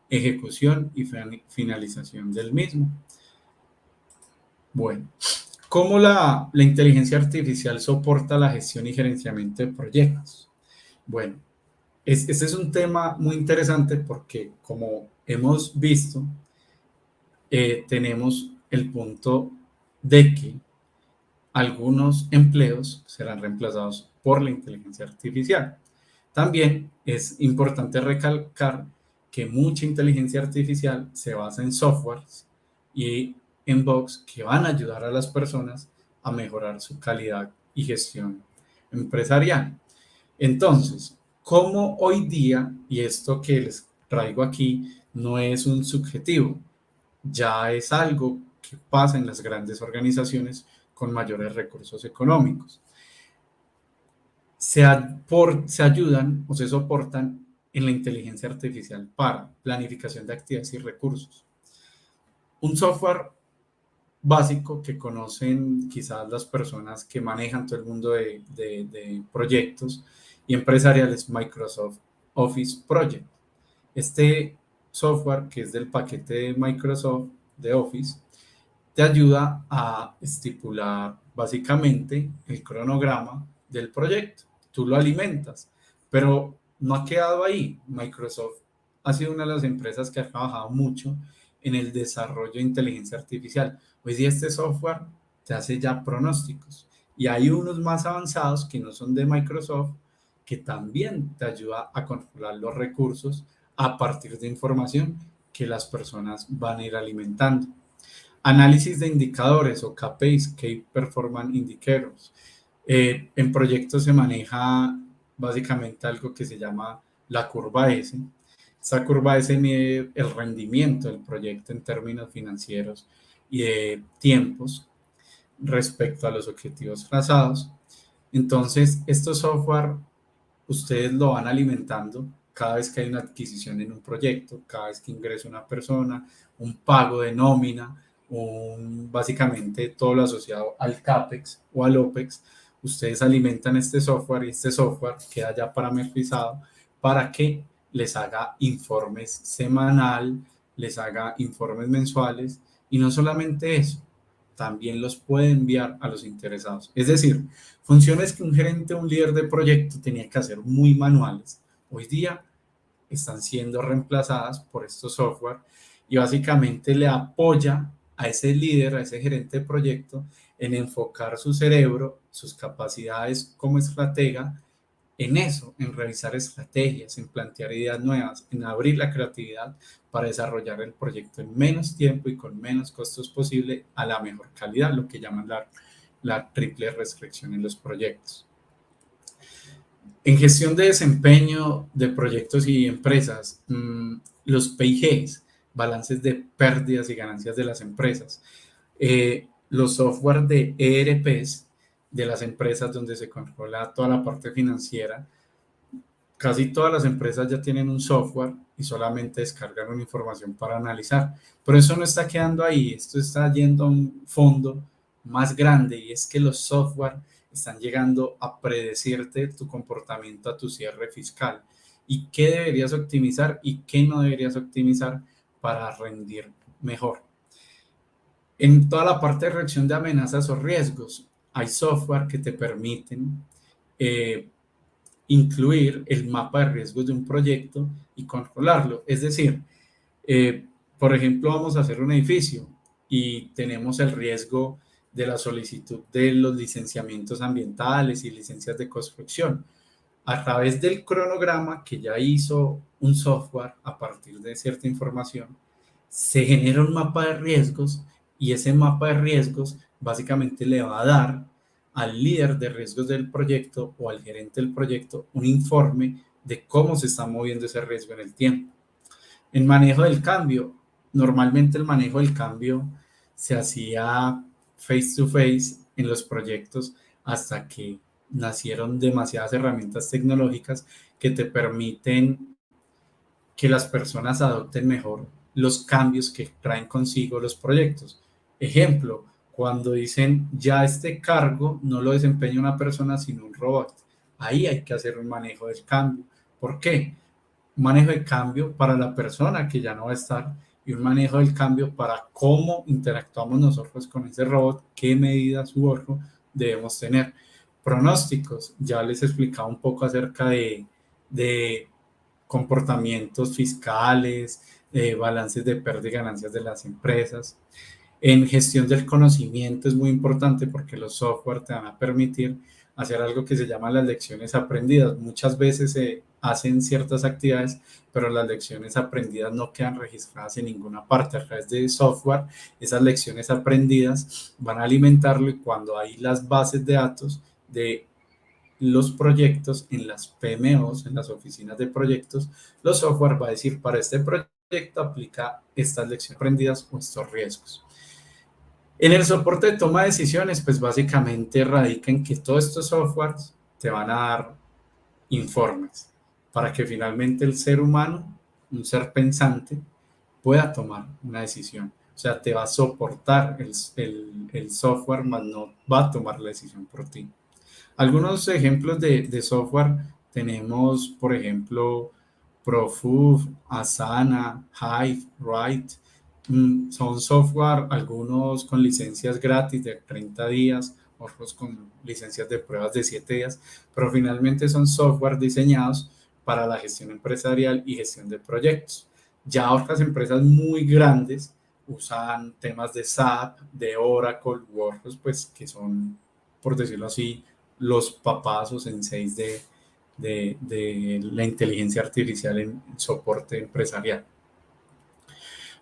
ejecución y finalización del mismo. Bueno, ¿cómo la inteligencia artificial soporta la gestión y gerenciamiento de proyectos? Bueno, este es un tema muy interesante porque, como hemos visto, tenemos el punto de que algunos empleos serán reemplazados por la inteligencia artificial. También es importante recalcar que mucha inteligencia artificial se basa en softwares y en bots que van a ayudar a las personas a mejorar su calidad y gestión empresarial. Entonces, ¿cómo hoy día, y esto que les traigo aquí no es un subjetivo, ya es algo que pasa en las grandes organizaciones con mayores recursos económicos? Se ayudan o se soportan en la inteligencia artificial para planificación de actividades y recursos. Un software básico que conocen quizás las personas que manejan todo el mundo de proyectos y empresariales, Microsoft Office Project. Este software, que es del paquete de Microsoft de Office, te ayuda a estipular básicamente el cronograma del proyecto. Tú lo alimentas, pero no ha quedado ahí. Microsoft ha sido una de las empresas que ha trabajado mucho en el desarrollo de inteligencia artificial. Hoy día este software te hace ya pronósticos y hay unos más avanzados que no son de Microsoft que también te ayuda a controlar los recursos a partir de información que las personas van a ir alimentando. Análisis de indicadores o KPIs, Key Performance Indicators. En proyectos se maneja básicamente algo que se llama la curva S. Esa curva S mide el rendimiento del proyecto en términos financieros y de tiempos respecto a los objetivos trazados. Entonces, estos software ustedes lo van alimentando cada vez que hay una adquisición en un proyecto, cada vez que ingresa una persona, un pago de nómina, básicamente todo lo asociado al CAPEX o al OPEX. Ustedes alimentan este software y este software queda ya parametrizado para que les haga informes semanal, les haga informes mensuales Y no solamente eso, también los puede enviar a los interesados. Es decir, funciones que un gerente o un líder de proyecto tenía que hacer muy manuales, hoy día están siendo reemplazadas por estos software y básicamente le apoya a ese líder, a ese gerente de proyecto, en enfocar su cerebro, sus capacidades como estratega en eso, en revisar estrategias, en plantear ideas nuevas, en abrir la creatividad para desarrollar el proyecto en menos tiempo y con menos costos posible a la mejor calidad, lo que llaman la triple restricción en los proyectos. En gestión de desempeño de proyectos y empresas, los PIGs, balances de pérdidas y ganancias de las empresas, los software de ERPs de las empresas donde se controla toda la parte financiera. Casi todas las empresas ya tienen un software y solamente descargan una información para analizar. Pero eso no está quedando ahí, esto está yendo a un fondo más grande y es que los software están llegando a predecirte tu comportamiento a tu cierre fiscal y qué deberías optimizar y qué no deberías optimizar para rendir mejor. En toda la parte de reacción de amenazas o riesgos, hay software que te permiten incluir el mapa de riesgos de un proyecto y controlarlo. Es decir, por ejemplo, vamos a hacer un edificio y tenemos el riesgo de la solicitud de los licenciamientos ambientales y licencias de construcción. A través del cronograma que ya hizo un software a partir de cierta información, se genera un mapa de riesgos y ese mapa de riesgos básicamente le va a dar al líder de riesgos del proyecto o al gerente del proyecto un informe de cómo se está moviendo ese riesgo en el tiempo. En manejo del cambio, normalmente el manejo del cambio se hacía face to face en los proyectos hasta que nacieron demasiadas herramientas tecnológicas que te permiten que las personas adopten mejor los cambios que traen consigo los proyectos. Ejemplo, cuando dicen ya este cargo no lo desempeña una persona sino un robot, ahí hay que hacer un manejo del cambio. ¿Por qué? Un manejo de cambio para la persona que ya no va a estar y un manejo del cambio para cómo interactuamos nosotros con ese robot, qué medidas u ojo debemos tener. Pronósticos, ya les explicaba un poco acerca de comportamientos fiscales, balances de pérdida y ganancias de las empresas. En gestión del conocimiento es muy importante porque los software te van a permitir hacer algo que se llama las lecciones aprendidas. Muchas veces se hacen ciertas actividades, pero las lecciones aprendidas no quedan registradas en ninguna parte. A través de software, esas lecciones aprendidas van a alimentarlo y cuando hay las bases de datos de los proyectos en las PMOs, en las oficinas de proyectos, los software va a decir para este proyecto aplica estas lecciones aprendidas o estos riesgos. En el soporte de toma de decisiones, pues básicamente radica en que todos estos softwares te van a dar informes para que finalmente el ser humano, un ser pensante, pueda tomar una decisión. O sea, te va a soportar el software, mas no va a tomar la decisión por ti. Algunos ejemplos de software tenemos, por ejemplo, Profoof, Asana, Hive, Write. Son software, algunos con licencias gratis de 30 días, otros con licencias de pruebas de 7 días, pero finalmente son software diseñados para la gestión empresarial y gestión de proyectos. Ya otras empresas muy grandes usan temas de SAP, de Oracle, WordPress, pues que son, por decirlo así, los papás o senseis de la inteligencia artificial en soporte empresarial.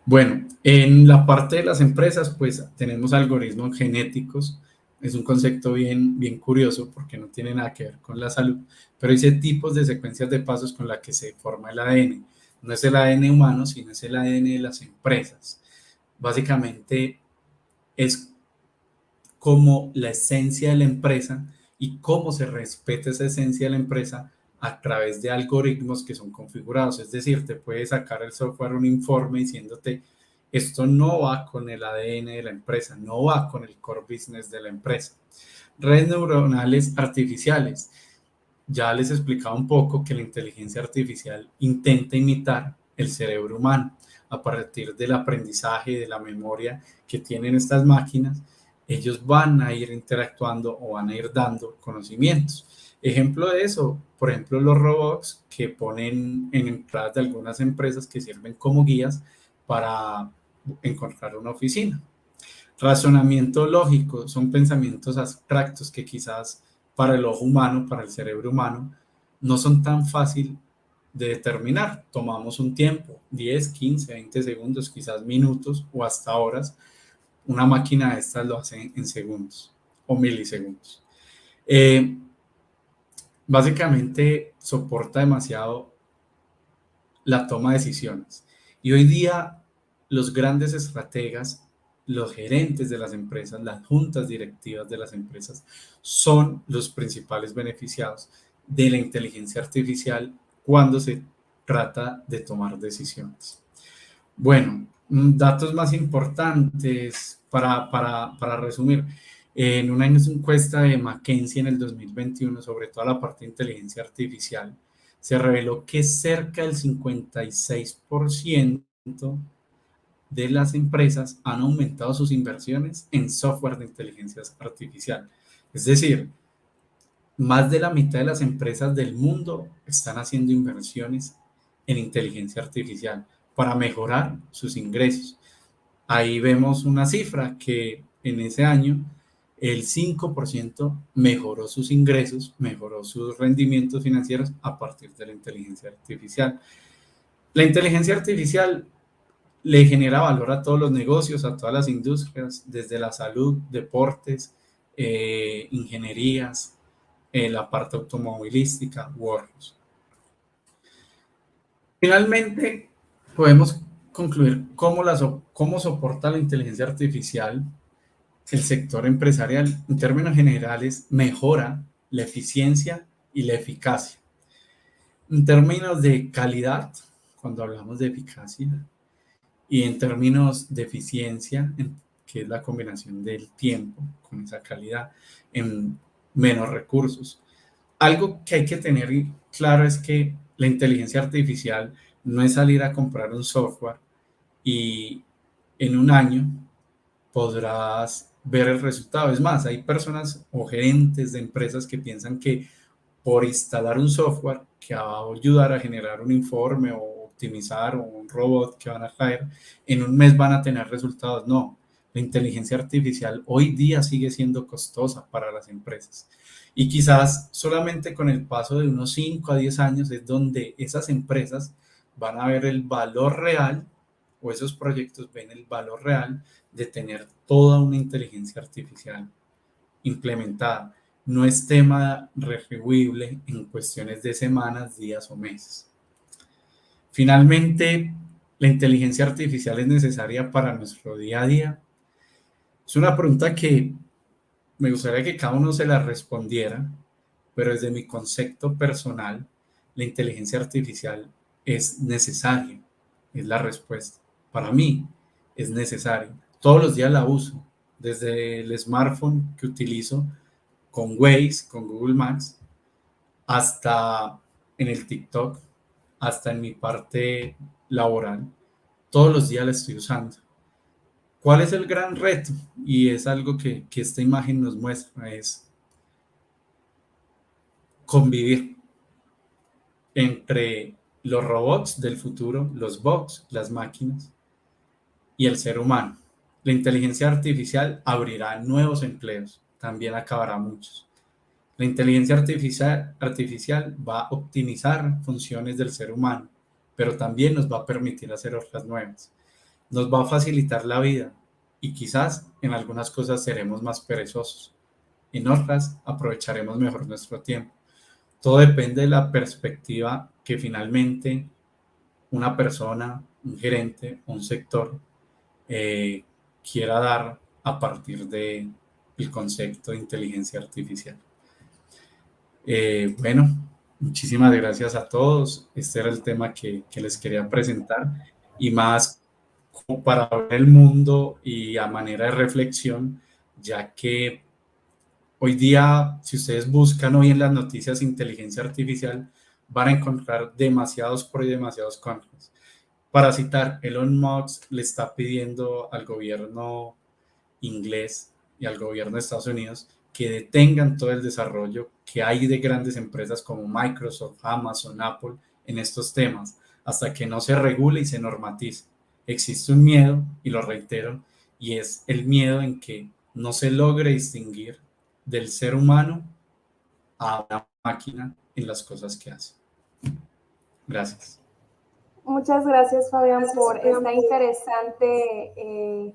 Bueno, en la parte de las empresas, pues tenemos algoritmos genéticos. Es un concepto bien curioso porque no tiene nada que ver con la salud, pero dice tipos de secuencias de pasos con la que se forma el ADN. No es el ADN humano, sino es el ADN de las empresas. Básicamente es como la esencia de la empresa y cómo se respeta esa esencia de la empresa a través de algoritmos que son configurados. Es decir, te puede sacar el software un informe diciéndote esto no va con el ADN de la empresa, no va con el core business de la empresa. Redes neuronales artificiales. Ya les explicaba un poco que la inteligencia artificial intenta imitar el cerebro humano. A partir del aprendizaje y de la memoria que tienen estas máquinas, ellos van a ir interactuando o van a ir dando conocimientos. Ejemplo de eso, por ejemplo, los robots que ponen en entradas de algunas empresas que sirven como guías para encontrar una oficina. Razonamiento lógico son pensamientos abstractos que quizás para el ojo humano, para el cerebro humano, no son tan fácil de determinar. Tomamos un tiempo, 10, 15, 20 segundos, quizás minutos o hasta horas. Una máquina de estas lo hace en segundos o milisegundos. Básicamente soporta demasiado la toma de decisiones. Y hoy día los grandes estrategas, los gerentes de las empresas, las juntas directivas de las empresas son los principales beneficiados de la inteligencia artificial cuando se trata de tomar decisiones. Bueno, datos más importantes para resumir. En una encuesta de McKinsey en el 2021 sobre toda la parte de inteligencia artificial, se reveló que cerca del 56% de las empresas han aumentado sus inversiones en software de inteligencia artificial. Es decir, más de la mitad de las empresas del mundo están haciendo inversiones en inteligencia artificial para mejorar sus ingresos. Ahí vemos una cifra que en ese año el 5% mejoró sus ingresos, mejoró sus rendimientos financieros a partir de la inteligencia artificial. La inteligencia artificial le genera valor a todos los negocios, a todas las industrias, desde la salud, deportes, ingenierías, la parte automovilística, workforce. Finalmente, podemos concluir cómo soporta la inteligencia artificial el sector empresarial. En términos generales, mejora la eficiencia y la eficacia. En términos de calidad, cuando hablamos de eficacia, y en términos de eficiencia, que es la combinación del tiempo con esa calidad, en menos recursos. Algo que hay que tener claro es que la inteligencia artificial no es salir a comprar un software y en un año podrás ver el resultado. Es más, hay personas o gerentes de empresas que piensan que por instalar un software que va a ayudar a generar un informe o optimizar o un robot que van a traer, en un mes van a tener resultados. No, la inteligencia artificial hoy día sigue siendo costosa para las empresas. Y quizás solamente con el paso de unos 5 a 10 años es donde esas empresas van a ver el valor real, o esos proyectos ven el valor real de tener toda una inteligencia artificial implementada. No es tema retribuible en cuestiones de semanas, días o meses. Finalmente, ¿la inteligencia artificial es necesaria para nuestro día a día? Es una pregunta que me gustaría que cada uno se la respondiera, pero desde mi concepto personal, la inteligencia artificial es necesaria, es la respuesta. Para mí es necesaria. Todos los días la uso, desde el smartphone que utilizo con Waze, con Google Maps, hasta en el TikTok, hasta en mi parte laboral. Todos los días la estoy usando. ¿Cuál es el gran reto? Y es algo que esta imagen nos muestra, es convivir entre los robots del futuro, los bots, las máquinas, y el ser humano. La inteligencia artificial abrirá nuevos empleos, también acabará muchos. La inteligencia artificial va a optimizar funciones del ser humano, pero también nos va a permitir hacer otras nuevas. Nos va a facilitar la vida y quizás en algunas cosas seremos más perezosos. En otras aprovecharemos mejor nuestro tiempo. Todo depende de la perspectiva que finalmente una persona, un gerente, un sector quiera dar a partir del concepto de inteligencia artificial. Bueno, muchísimas gracias a todos. Este era el tema que les quería presentar y más como para ver el mundo y a manera de reflexión, ya que hoy día, si ustedes buscan hoy en las noticias inteligencia artificial, van a encontrar demasiados pros y demasiados contras. Para citar, Elon Musk le está pidiendo al gobierno inglés y al gobierno de Estados Unidos que detengan todo el desarrollo que hay de grandes empresas como Microsoft, Amazon, Apple en estos temas, hasta que no se regule y se normatice. Existe un miedo, y lo reitero, y es el miedo en que no se logre distinguir del ser humano a una máquina en las cosas que hace. Gracias. Muchas gracias, Fabián, por esta interesante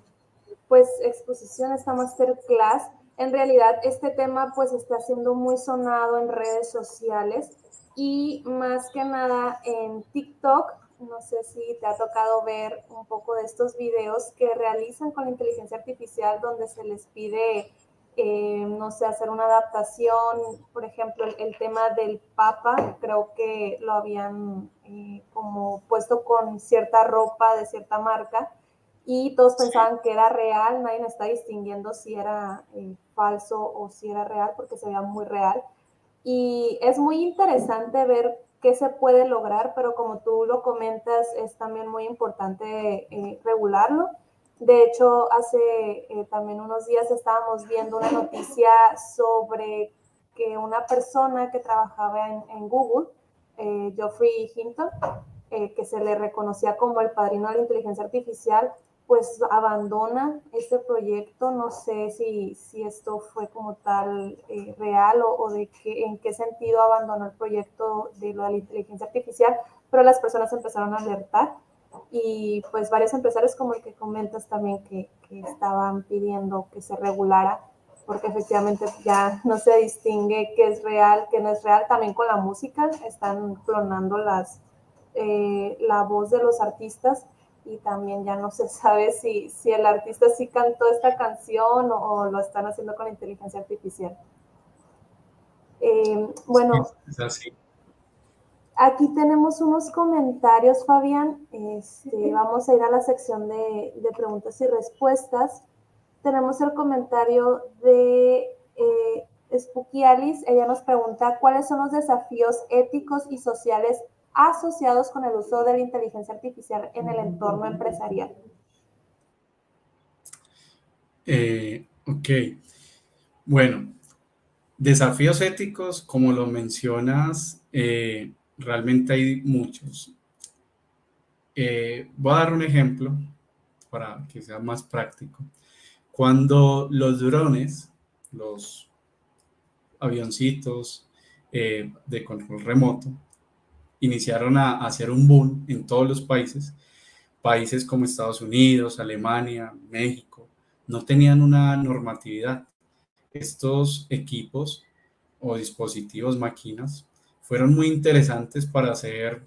pues exposición, esta masterclass. En realidad este tema pues está siendo muy sonado en redes sociales y más que nada en TikTok. No sé si te ha tocado ver un poco de estos videos que realizan con inteligencia artificial donde se les pide, no sé, hacer una adaptación. Por ejemplo, el tema del Papa, creo que lo habían como puesto con cierta ropa de cierta marca y todos pensaban que era real, nadie está distinguiendo si era falso o si era real porque se veía muy real. Y es muy interesante ver qué se puede lograr, pero como tú lo comentas, es también muy importante regularlo. De hecho, hace también unos días estábamos viendo una noticia sobre que una persona que trabajaba en Google, Geoffrey Hinton, que se le reconocía como el padrino de la inteligencia artificial, pues abandona este proyecto. No sé si esto fue como tal real o de en qué sentido abandonó el proyecto de lo de la inteligencia artificial, pero las personas empezaron a alertar y pues varios empresarios como el que comentas también que estaban pidiendo que se regulara porque efectivamente ya no se distingue qué es real, qué no es real. También con la música están clonando la voz de los artistas y también ya no se sabe si el artista sí cantó esta canción o lo están haciendo con inteligencia artificial. Bueno, Es así. aquí tenemos unos comentarios, Fabián. Vamos a ir a la sección de preguntas y respuestas. Tenemos el comentario de Spooky Alice. Ella nos pregunta, ¿cuáles son los desafíos éticos y sociales asociados con el uso de la inteligencia artificial en el entorno empresarial? Ok. Bueno, desafíos éticos, como lo mencionas, realmente hay muchos. Voy a dar un ejemplo para que sea más práctico. Cuando los drones, los avioncitos de control remoto, iniciaron a hacer un boom en todos los países como Estados Unidos, Alemania, México, no tenían una normatividad. Estos equipos o dispositivos, máquinas, fueron muy interesantes para hacer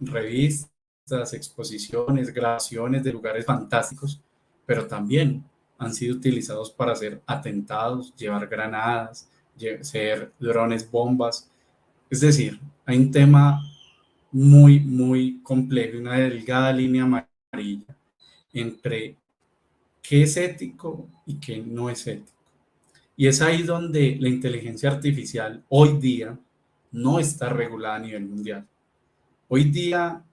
revistas, exposiciones, grabaciones de lugares fantásticos, pero también han sido utilizados para hacer atentados, llevar granadas, ser drones bombas. Es decir, hay un tema muy, muy complejo, una delgada línea amarilla entre qué es ético y qué no es ético. Y es ahí donde la inteligencia artificial hoy día no está regulada a nivel mundial. Hoy día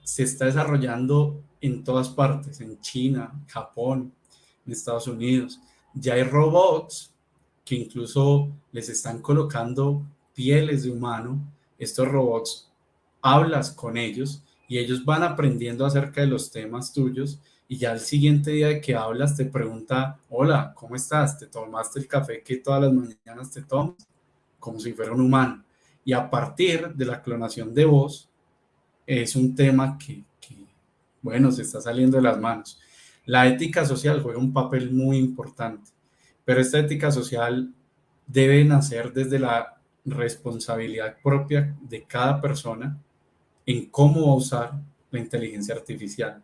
se está desarrollando en todas partes, en China, Japón, en Estados Unidos. Ya hay robots que incluso les están colocando pieles de humano. Estos robots hablas con ellos y ellos van aprendiendo acerca de los temas tuyos y ya el siguiente día de que hablas te pregunta, hola, ¿cómo estás? ¿Te tomaste el café que todas las mañanas te tomas? Como si fuera un humano. Y a partir de la clonación de voz, es un tema bueno, se está saliendo de las manos. La ética social juega un papel muy importante, pero esta ética social debe nacer desde la responsabilidad propia de cada persona en cómo va a usar la inteligencia artificial,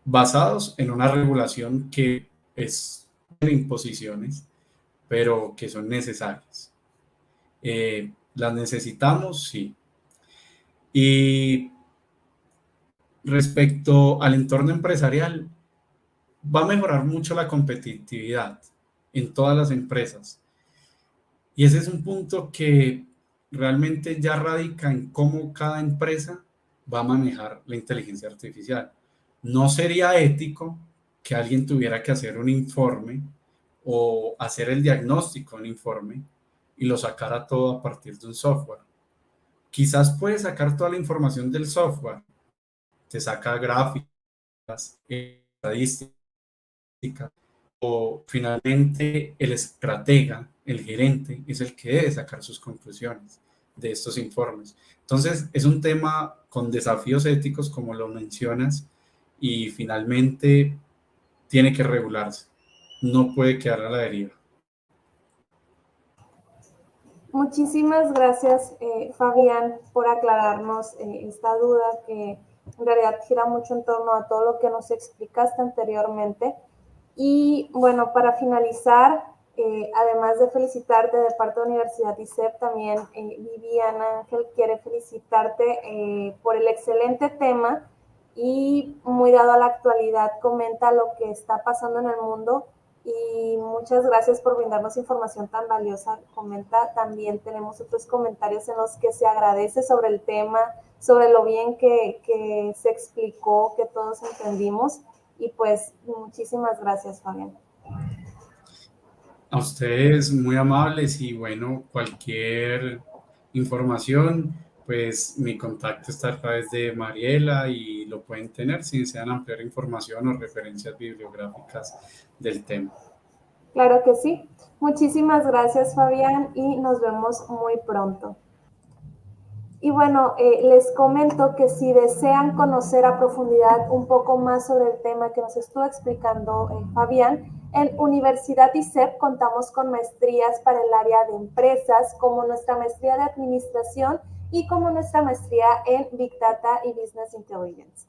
basados en una regulación que es de imposiciones, pero que son necesarias. ¿Las necesitamos? Sí. Y respecto al entorno empresarial, va a mejorar mucho la competitividad en todas las empresas. Y ese es un punto que realmente ya radica en cómo cada empresa va a manejar la inteligencia artificial. No sería ético que alguien tuviera que hacer un informe o hacer el diagnóstico de un informe y lo sacara todo a partir de un software. Quizás puede sacar toda la información del software, te saca gráficas, estadísticas, o finalmente el estratega, el gerente, es el que debe sacar sus conclusiones de estos informes. Entonces, es un tema con desafíos éticos, como lo mencionas, y finalmente tiene que regularse. No puede quedar a la deriva. Muchísimas gracias, Fabián, por aclararnos esta duda que en realidad gira mucho en torno a todo lo que nos explicaste anteriormente. Y bueno, para finalizar, además de felicitarte de parte de Universidad ISEP, también Viviana Ángel quiere felicitarte por el excelente tema y muy dado a la actualidad, comenta lo que está pasando en el mundo y muchas gracias por brindarnos información tan valiosa. Comenta, también tenemos otros comentarios en los que se agradece sobre el tema, sobre lo bien que se explicó, que todos entendimos. Y pues muchísimas gracias, Fabián. A ustedes muy amables y bueno, cualquier información, pues mi contacto está a través de Mariela y lo pueden tener si desean ampliar información o referencias bibliográficas del tema. Claro que sí. Muchísimas gracias, Fabián, y nos vemos muy pronto. Y bueno, les comento que si desean conocer a profundidad un poco más sobre el tema que nos estuvo explicando Fabián, en Universidad ISEP contamos con maestrías para el área de empresas, como nuestra maestría de administración y como nuestra maestría en Big Data y Business Intelligence.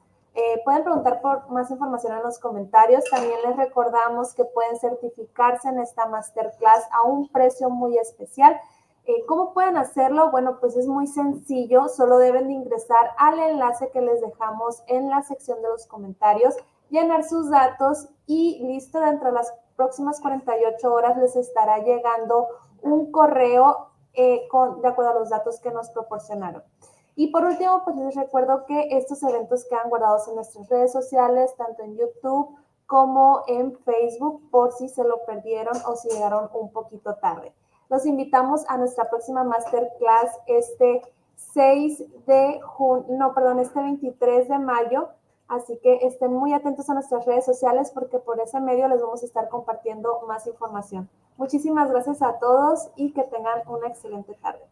Pueden preguntar por más información en los comentarios. También les recordamos que pueden certificarse en esta masterclass a un precio muy especial. ¿Cómo pueden hacerlo? Bueno, pues es muy sencillo, solo deben de ingresar al enlace que les dejamos en la sección de los comentarios, llenar sus datos y listo, dentro de las próximas 48 horas les estará llegando un correo de acuerdo a los datos que nos proporcionaron. Y por último, pues les recuerdo que estos eventos quedan guardados en nuestras redes sociales, tanto en YouTube como en Facebook, por si se lo perdieron o si llegaron un poquito tarde. Los invitamos a nuestra próxima masterclass este 23 de mayo. Así que estén muy atentos a nuestras redes sociales porque por ese medio les vamos a estar compartiendo más información. Muchísimas gracias a todos y que tengan una excelente tarde.